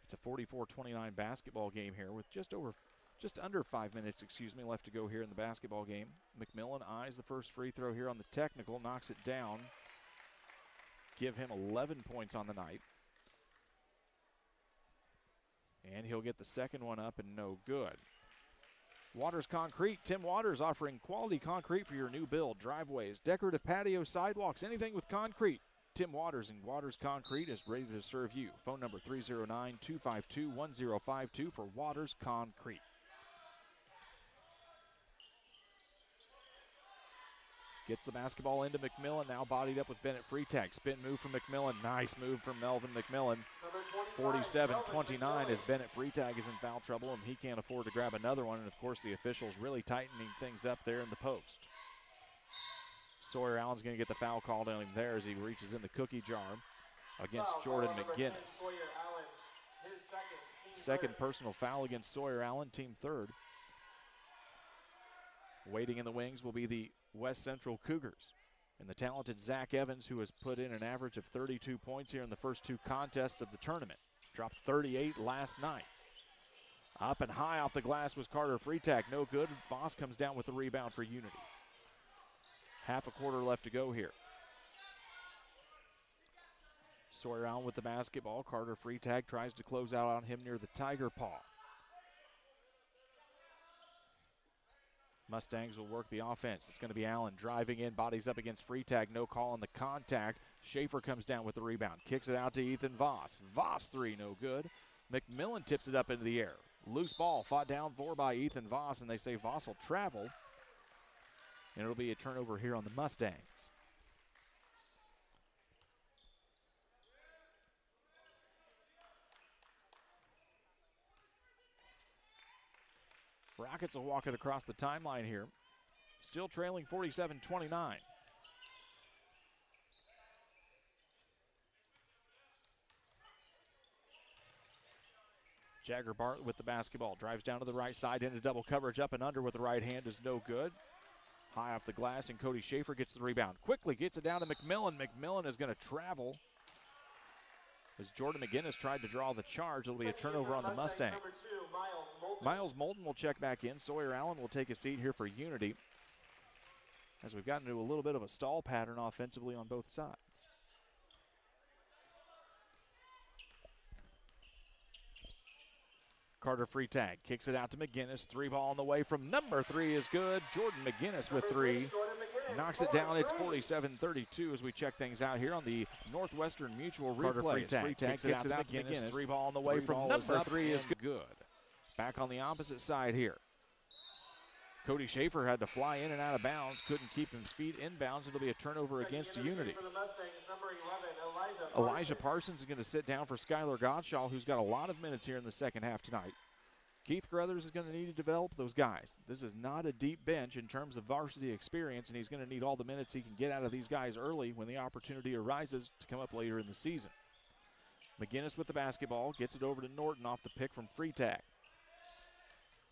Speaker 1: It's a 44-29 basketball game here with just over Just under 5 minutes, left to go here in the basketball game. McMillan eyes the first free throw here on the technical, knocks it down. Give him 11 points on the night. And he'll get the second one up and no good. Waters Concrete, Tim Waters offering quality concrete for your new build, driveways, decorative patio, sidewalks, anything with concrete. Tim Waters and Waters Concrete is ready to serve you. Phone number 309-252-1052 for Waters Concrete. Gets the basketball into McMillan, now bodied up with Bennett Freitag. Spin move from McMillan, nice move from Melvin McMillan. 47-29 as Bennett Freitag is in foul trouble and he can't afford to grab another one. And of course the officials really tightening things up there in the post. Sawyer Allen's going to get the foul called on him there as he reaches in the cookie jar against Jordan McGinnis. Second personal foul against Sawyer Allen, team third. Waiting in the wings will be the West Central Cougars and the talented Zach Evans, who has put in an average of 32 points here in the first two contests of the tournament. Dropped 38 last night. Up and high off the glass was Carter Freitag. No good. Voss comes down with the rebound for Unity. Half a quarter left to go here. Sawyer Allen with the basketball. Carter Freitag tries to close out on him near the Tiger Paw. Mustangs will work the offense. It's going to be Allen driving in, bodies up against Freitag. No call on the contact. Schaefer comes down with the rebound. Kicks it out to Ethan Voss. Voss three, no good. McMillan tips it up into the air. Loose ball fought down for by Ethan Voss, and they say Voss will travel. And it'll be a turnover here on the Mustangs. Rockets will walk it across the timeline here. Still trailing 47-29. Jagger Bartlett with the basketball. Drives down to the right side into double coverage. Up and under with the right hand is no good. High off the glass, and Cody Schaefer gets the rebound. Quickly gets it down to McMillan. McMillan is going to travel. As Jordan McGinnis tried to draw the charge, it'll be a turnover on the Mustangs. Miles Moulton will check back in. Sawyer Allen will take a seat here for Unity, as we've gotten into a little bit of a stall pattern offensively on both sides. Carter Freitag kicks it out to McGinnis. Three ball on the way from number three is good. Jordan McGinnis with three. Knocks it down. It's 47-32 as we check things out here on the Northwestern Mutual replay. Freitag kicks it out to McGinnis. Three ball on the way from number three is good. Back on the opposite side here. Cody Schaefer had to fly in and out of bounds. Couldn't keep his feet inbounds. It'll be a turnover against Unity. Elijah Parsons is going to sit down for Skylar Gottschall, who's got a lot of minutes here in the second half tonight. Keith Gruthers is going to need to develop those guys. This is not a deep bench in terms of varsity experience, and he's going to need all the minutes he can get out of these guys early when the opportunity arises to come up later in the season. McGinnis with the basketball, gets it over to Norton off the pick from Freitag.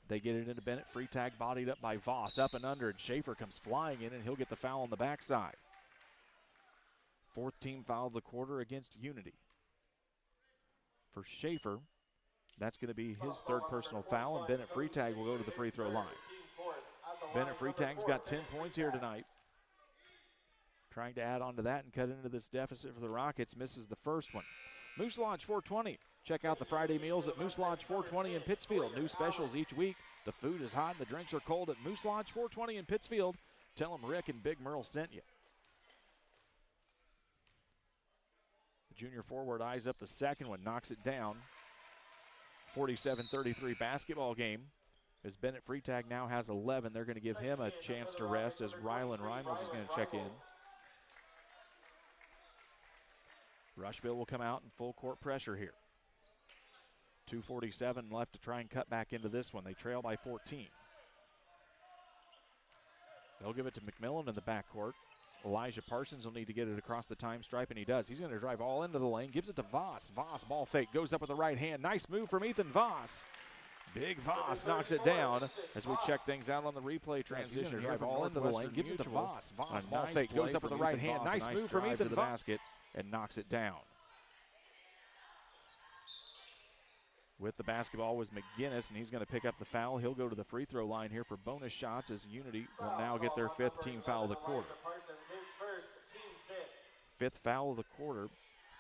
Speaker 1: They get it into Bennett. Freitag bodied up by Voss. Up and under, and Schaefer comes flying in, and he'll get the foul on the backside. Fourth team foul of the quarter against Unity. For Schaefer, that's going to be his third personal foul, and Bennett Freitag will go to the free throw line. Bennett Freitag's got 10 points here tonight. Trying to add on to that and cut into this deficit for the Rockets. Misses the first one. Moose Lodge 420. Check out the Friday meals at Moose Lodge 420 in Pittsfield. New specials each week. The food is hot and the drinks are cold at Moose Lodge 420 in Pittsfield. Tell them Rick and Big Merle sent you. The junior forward eyes up the second one, knocks it down. 47-33 basketball game. As Bennett Freitag now has 11, they're going to give him a chance to rest as Rylan Reimels is going to check in. Rushville will come out in full court pressure here. 2:47 left to try and cut back into this one. They trail by 14. They'll give it to McMillan in the backcourt. Elijah Parsons will need to get it across the time stripe, and he does. He's going to drive all into the lane, gives it to Voss. Voss, ball fake, goes up with the right hand. Nice move from Ethan Voss. Big Voss knocks it down as we check things out on the replay transition. Drive all into the lane, gives it to Voss. Voss, ball fake, goes up with the right hand. Nice move from Ethan Voss. And knocks it down. With the basketball was McGinnis, and he's going to pick up the foul. He'll go to the free throw line here for bonus shots as Unity will now get their 5th team foul of the quarter. Fifth foul of the quarter.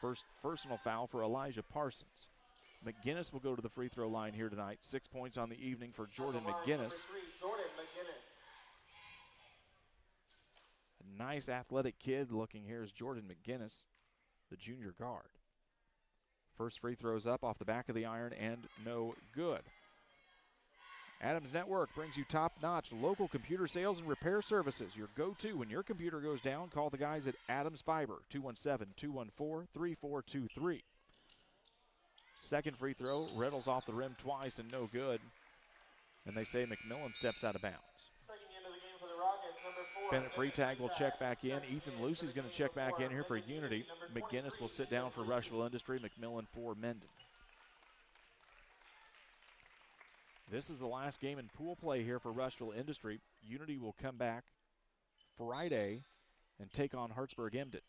Speaker 1: First personal foul for Elijah Parsons. McGinnis will go to the free throw line here tonight. 6 points on the evening for Jordan McGinnis. A nice athletic kid looking here is Jordan McGinnis, the junior guard. First free throws up off the back of the iron and no good. Adams Network brings you top-notch local computer sales and repair services. Your go-to when your computer goes down, call the guys at Adams Fiber, 217-214-3423. Second free throw, rattles off the rim twice and no good. And they say McMillan steps out of bounds. Bennett Freetag will check back in. Ethan Lucy's going to check back in here for Unity. McGinnis will sit down for Rushville Industry. McMillan for Mendon. This is the last game in pool play here for Rushville Industry. Unity will come back Friday and take on Hartsburg-Emden.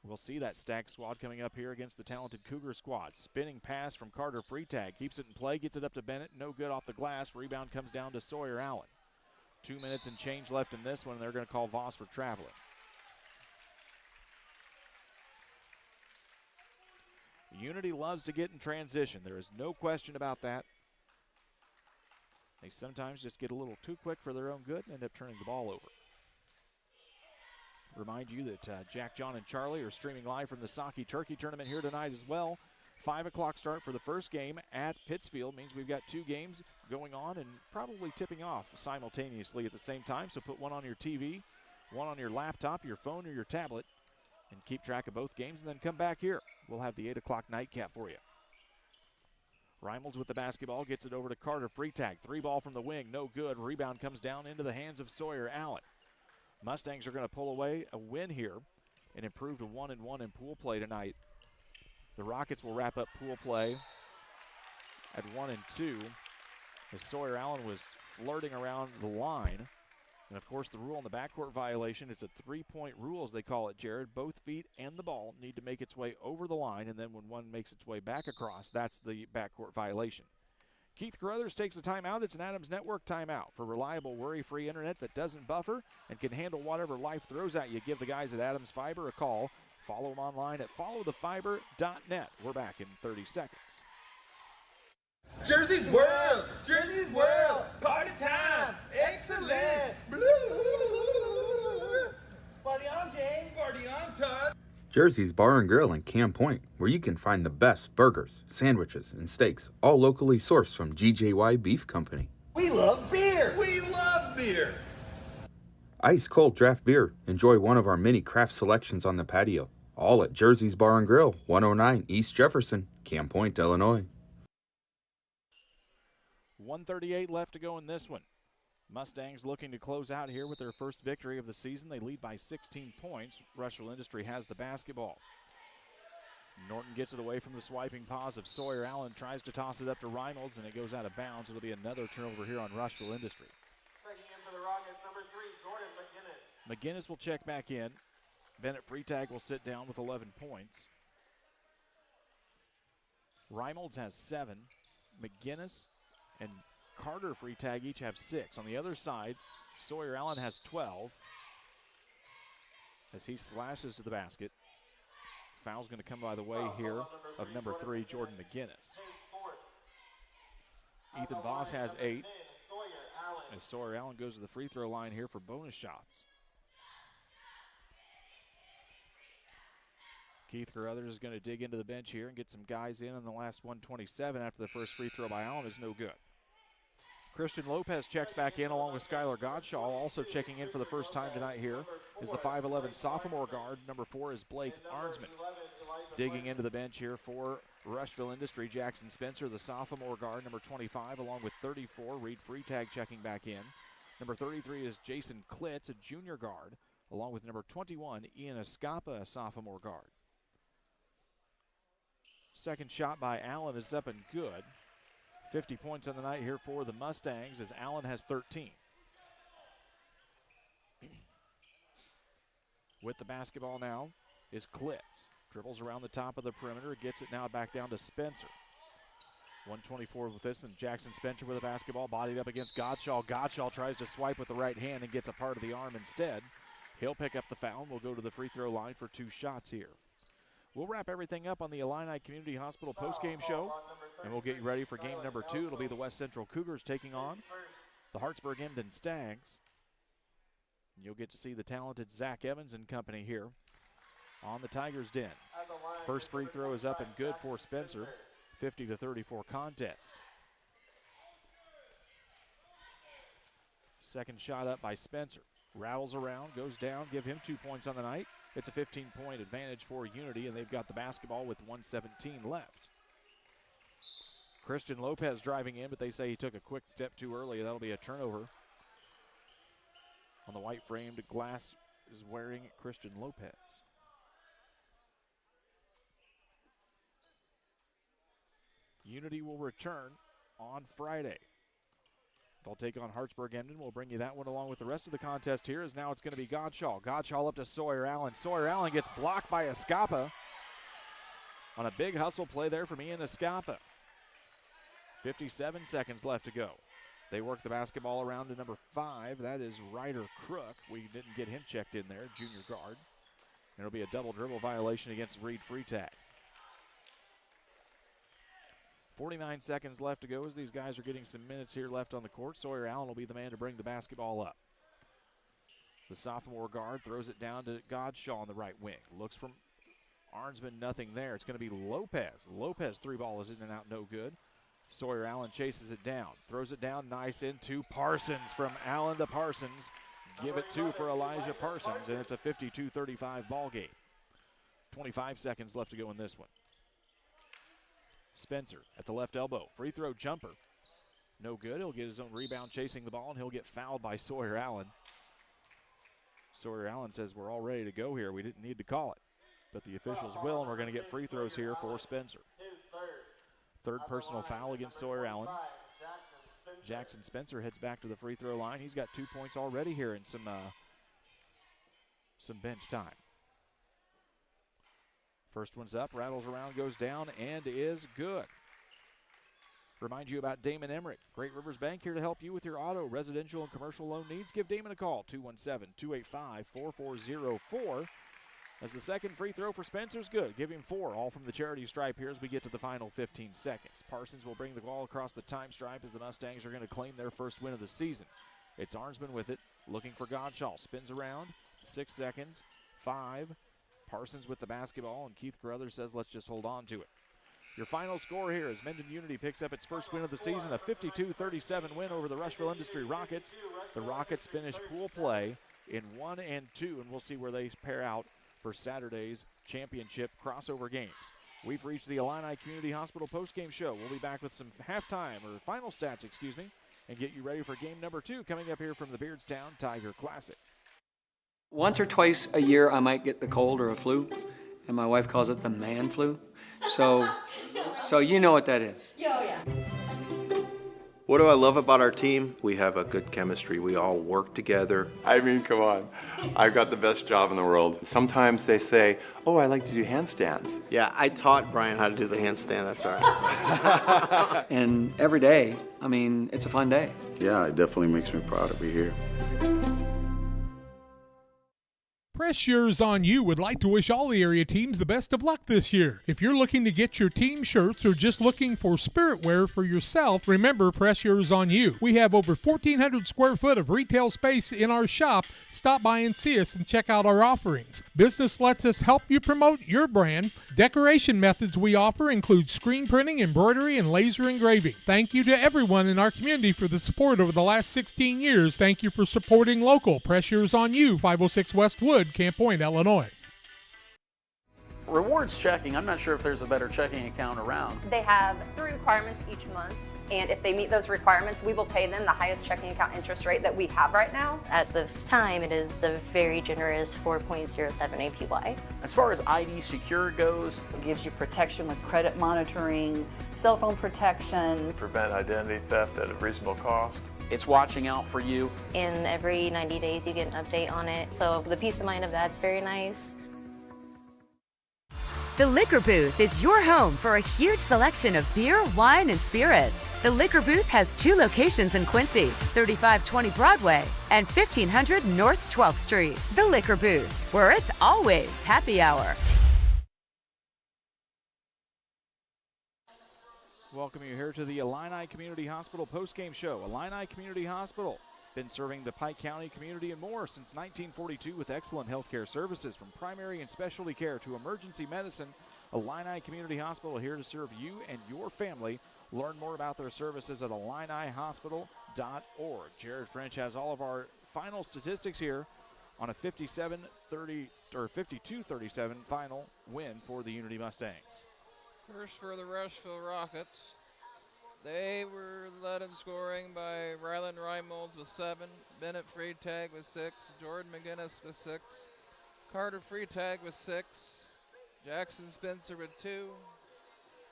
Speaker 1: We'll see that stacked squad coming up here against the talented Cougar squad. Spinning pass from Carter Freetag. Keeps it in play, gets it up to Bennett. No good off the glass. Rebound comes down to Sawyer Allen. 2 minutes and change left in this one. They're going to call Voss for traveling. Unity loves to get in transition. There is no question about that. They sometimes just get a little too quick for their own good and end up turning the ball over. Remind you that Jack, John, and Charlie are streaming live from the Saki Turkey Tournament here tonight as well. 5 o'clock start for the first game at Pittsfield means we've got 2 games going on and probably tipping off simultaneously at the same time. So put one on your TV, one on your laptop, your phone, or your tablet, and keep track of both games, and then come back here. We'll have the 8 o'clock nightcap for you. Reimels with the basketball, gets it over to Carter Freetag. 3 ball from the wing, no good. Rebound comes down into the hands of Sawyer Allen. Mustangs are going to pull away a win here and improve to 1-1 in pool play tonight. The Rockets will wrap up pool play at 1-2 as Sawyer Allen was flirting around the line. And, of course, the rule on the backcourt violation, it's a 3-point rule, as they call it, Jared. Both feet and the ball need to make its way over the line, and then when one makes its way back across, that's the backcourt violation. Keith Carruthers takes a timeout. It's an Adams Network timeout. For reliable, worry-free internet that doesn't buffer and can handle whatever life throws at you, give the guys at Adams Fiber a call. Follow them online at followthefiber.net. We're back in 30 seconds.
Speaker 8: Jersey's World! Jersey's World! Party time! Excellent! Party on, James! Party on, Todd!
Speaker 9: Jersey's Bar and Grill in Camp Point, where you can find the best burgers, sandwiches, and steaks, all locally sourced from GJY Beef Company.
Speaker 8: We love beer! We love beer!
Speaker 9: Ice cold draft beer. Enjoy one of our many craft selections on the patio. All at Jersey's Bar and Grill, 109 East Jefferson, Camp Point, Illinois.
Speaker 1: 1:38 left to go in this one. Mustangs looking to close out here with their first victory of the season. They lead by 16 points. Rushville Industry has the basketball. Norton gets it away from the swiping paws of Sawyer Allen, tries to toss it up to Reimels, and it goes out of bounds. It'll be another turnover here on Rushville Industry.
Speaker 21: Checking in for the Rockets, number 3, Jordan McGinnis.
Speaker 1: McGinnis will check back in. Bennett Freetag will sit down with 11 points. Reimels has 7. McGinnis and Carter Freetag each have 6. On the other side, Sawyer Allen has 12 as he slashes to the basket. Foul's going to come by the way here of number 3, Jordan McGinnis. Ethan Voss has 8 as Sawyer Allen goes to the free throw line here for bonus shots. Keith Carruthers is going to dig into the bench here and get some guys in on the last 127 after the first free throw by Allen is no good. Christian Lopez checks back in along with Skylar Godshaw. Also checking in for the first time tonight here is the 5'11 sophomore guard. Number 4 is Blake Arnsman. Digging into the bench here for Rushville Industry, Jackson Spencer, the sophomore guard, number 25, along with 34, Reed Freetag checking back in. Number 33 is Jason Klitz, a junior guard, along with number 21, Ian Escapa, a sophomore guard. Second shot by Allen is up and good. 50 points on the night here for the Mustangs as Allen has 13. With the basketball now is Klitz. Dribbles around the top of the perimeter, gets it now back down to Spencer. 124 with this, and Jackson Spencer with a basketball, bodied up against Gottschall. Gottschall tries to swipe with the right hand and gets a part of the arm instead. He'll pick up the foul and will go to the free throw line for 2 shots here. We'll wrap everything up on the Illini Community Hospital postgame show, and we'll get you ready for game number 2. It'll be the West Central Cougars taking on the Hartsburg-Emden Stags. And you'll get to see the talented Zach Evans and company here on the Tigers' Den. First free throw is up and good for Spencer. 50-34 contest. Second shot up by Spencer. Rattles around, goes down, give him 2 points on the night. It's a 15-point advantage for Unity, and they've got the basketball with 1:17 left. Christian Lopez driving in, but they say he took a quick step too early. That'll be a turnover. On the white framed glass is wearing Christian Lopez. Unity will return on Friday. They'll take on Hartsburg-Emden. We'll bring you that one along with the rest of the contest here, as now it's going to be Gottschall. Gottschall up to Sawyer Allen. Sawyer Allen gets blocked by Escapa on a big hustle play there from Ian Escapa. 57 seconds left to go. They work the basketball around to number 5. That is Ryder Crook. We didn't get him checked in there, junior guard. It'll be a double dribble violation against Reed Freetag. 49 seconds left to go as these guys are getting some minutes here left on the court. Sawyer Allen will be the man to bring the basketball up. The sophomore guard throws it down to Gottschall on the right wing. Looks from Arnsman, nothing there. It's going to be Lopez. Lopez 3-ball is in and out, no good. Sawyer Allen chases it down. Throws it down, nice into Parsons. From Allen to Parsons. Give it to for Elijah Parsons, and it's a 52-35 ball game. 25 seconds left to go in this one. Spencer at the left elbow. Free throw jumper. No good. He'll get his own rebound chasing the ball, and he'll get fouled by Sawyer Allen. Sawyer Allen says we're all ready to go here. We didn't need to call it. But the officials will, and we're going to get free throws here for Spencer. Third personal foul against Sawyer Allen. Jackson Spencer heads back to the free throw line. He's got 2 points already here in some bench time. First one's up, rattles around, goes down, and is good. Remind you about Damon Emmerich. Great Rivers Bank here to help you with your auto, residential, and commercial loan needs. Give Damon a call, 217-285-4404. As the second free throw for Spencer's good. Give him 4, all from the charity stripe here as we get to the final 15 seconds. Parsons will bring the ball across the time stripe as the Mustangs are going to claim their first win of the season. It's Arnsman with it, looking for Gottschall. Spins around, 6 seconds, 5. Parsons with the basketball, and Keith Carruthers says let's just hold on to it. Your final score here is Mendon Unity picks up its first win of the season, a 52-37 win over the Rushville Industry Rockets. The Rockets finish pool play in 1 and 2, and we'll see where they pair out for Saturday's championship crossover games. We've reached the Illini Community Hospital postgame show. We'll be back with some halftime, or final stats, and get you ready for game number 2 coming up here from the Beardstown Tiger Classic.
Speaker 10: Once or twice a year, I might get the cold or a flu, and my wife calls it the man flu. So you know what that is.
Speaker 19: Yeah.
Speaker 11: What do I love about our team? We have a good chemistry. We all work together. I mean, come on. I've got the best job in the world. Sometimes they say, oh, I like to do handstands. Yeah, I taught Brian how to do the handstand. That's all right.
Speaker 10: And every day, I mean, it's a fun day.
Speaker 11: Yeah, it definitely makes me proud to be here.
Speaker 14: Press Yours On You would like to wish all the area teams the best of luck this year. If you're looking to get your team shirts or just looking for spirit wear for yourself, remember Press Yours On You. We have over 1,400 square foot of retail space in our shop. Stop by and see us and check out our offerings. Business lets us help you promote your brand. Decoration methods we offer include screen printing, embroidery, and laser engraving. Thank you to everyone in our community for the support over the last 16 years. Thank you for supporting local. Press Yours On You, 506 West Wood, Camp Point, Illinois.
Speaker 7: Rewards checking, I'm not sure if there's a better checking account around.
Speaker 22: They have 3 requirements each month, and if they meet those requirements, we will pay them the highest checking account interest rate that we have right now.
Speaker 23: At this time, it is a very generous 4.07 APY.
Speaker 7: As far as ID Secure goes,
Speaker 24: It gives you protection with credit monitoring, cell phone protection.
Speaker 12: Prevent identity theft at a reasonable cost.
Speaker 7: it's watching out for you.
Speaker 23: And every 90 days you get an update on it. So the peace of mind of that's very nice.
Speaker 13: The Liquor Booth is your home for a huge selection of beer, wine, and spirits. The Liquor Booth has 2 locations in Quincy, 3520 Broadway and 1500 North 12th Street. The Liquor Booth, where it's always happy hour.
Speaker 1: Welcome you here to the Illini Community Hospital postgame show. Illini Community Hospital, been serving the Pike County community and more since 1942 with excellent healthcare services from primary and specialty care to emergency medicine. Illini Community Hospital here to serve you and your family. Learn more about their services at IlliniHospital.org. Jared French has all of our final statistics here on a 52-37 final win for the Unity Mustangs.
Speaker 20: First for the Rushville Rockets. They were led in scoring by Ryland Reimolds with 7, Bennett Freitag with 6, Jordan McGinnis with 6, Carter Freitag with 6, Jackson Spencer with 2,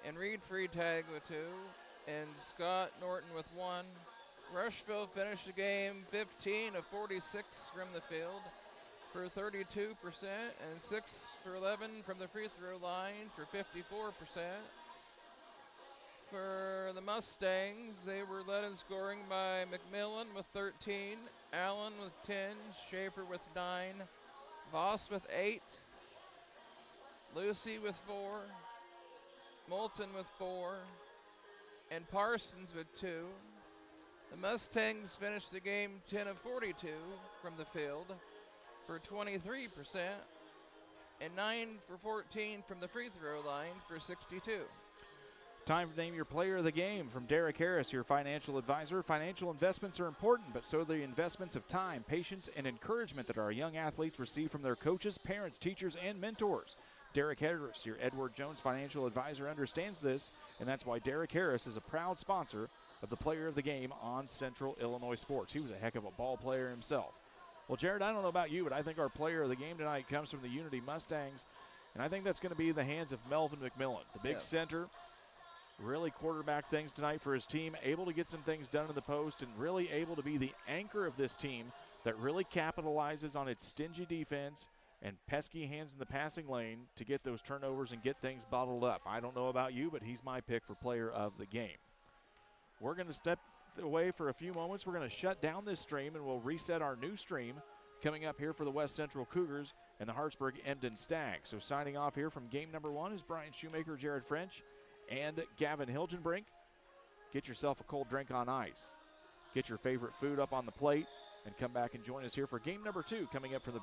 Speaker 20: and Reed Freitag with 2, and Scott Norton with 1. Rushville finished the game 15 of 46 from the field for 32% and 6 for 11 from the free throw line for 54%. For the Mustangs, they were led in scoring by McMillan with 13, Allen with 10, Schaefer with 9, Voss with 8, Lucy with 4, Moulton with 4, and Parsons with 2. The Mustangs finished the game 10 of 42 from the field for 23% and 9 for 14 from the free throw line for 62.
Speaker 1: Time to name your player of the game from Derek Harris, your financial advisor. Financial investments are important, but so are the investments of time, patience, and encouragement that our young athletes receive from their coaches, parents, teachers, and mentors. Derek Harris, your Edward Jones financial advisor, understands this, and that's why Derek Harris is a proud sponsor of the player of the game on Central Illinois Sports. He was a heck of a ball player himself. Well, Jared, I don't know about you, but I think our player of the game tonight comes from the Unity Mustangs, and I think that's going to be in the hands of Melvin McMillan, the big center. Really quarterback things tonight for his team, able to get some things done in the post and really able to be the anchor of this team that really capitalizes on its stingy defense and pesky hands in the passing lane to get those turnovers and get things bottled up. I don't know about you, but he's my pick for player of the game. We're going to step away for a few moments. We're going to shut down this stream and we'll reset our new stream coming up here for the West Central Cougars and the Hartsburg-Emden Stags. So signing off here from game number 1 is Brian Shoemaker, Jared French, and Gavin Hilgenbrink. Get yourself a cold drink on ice. Get your favorite food up on the plate and come back and join us here for game number 2 coming up from the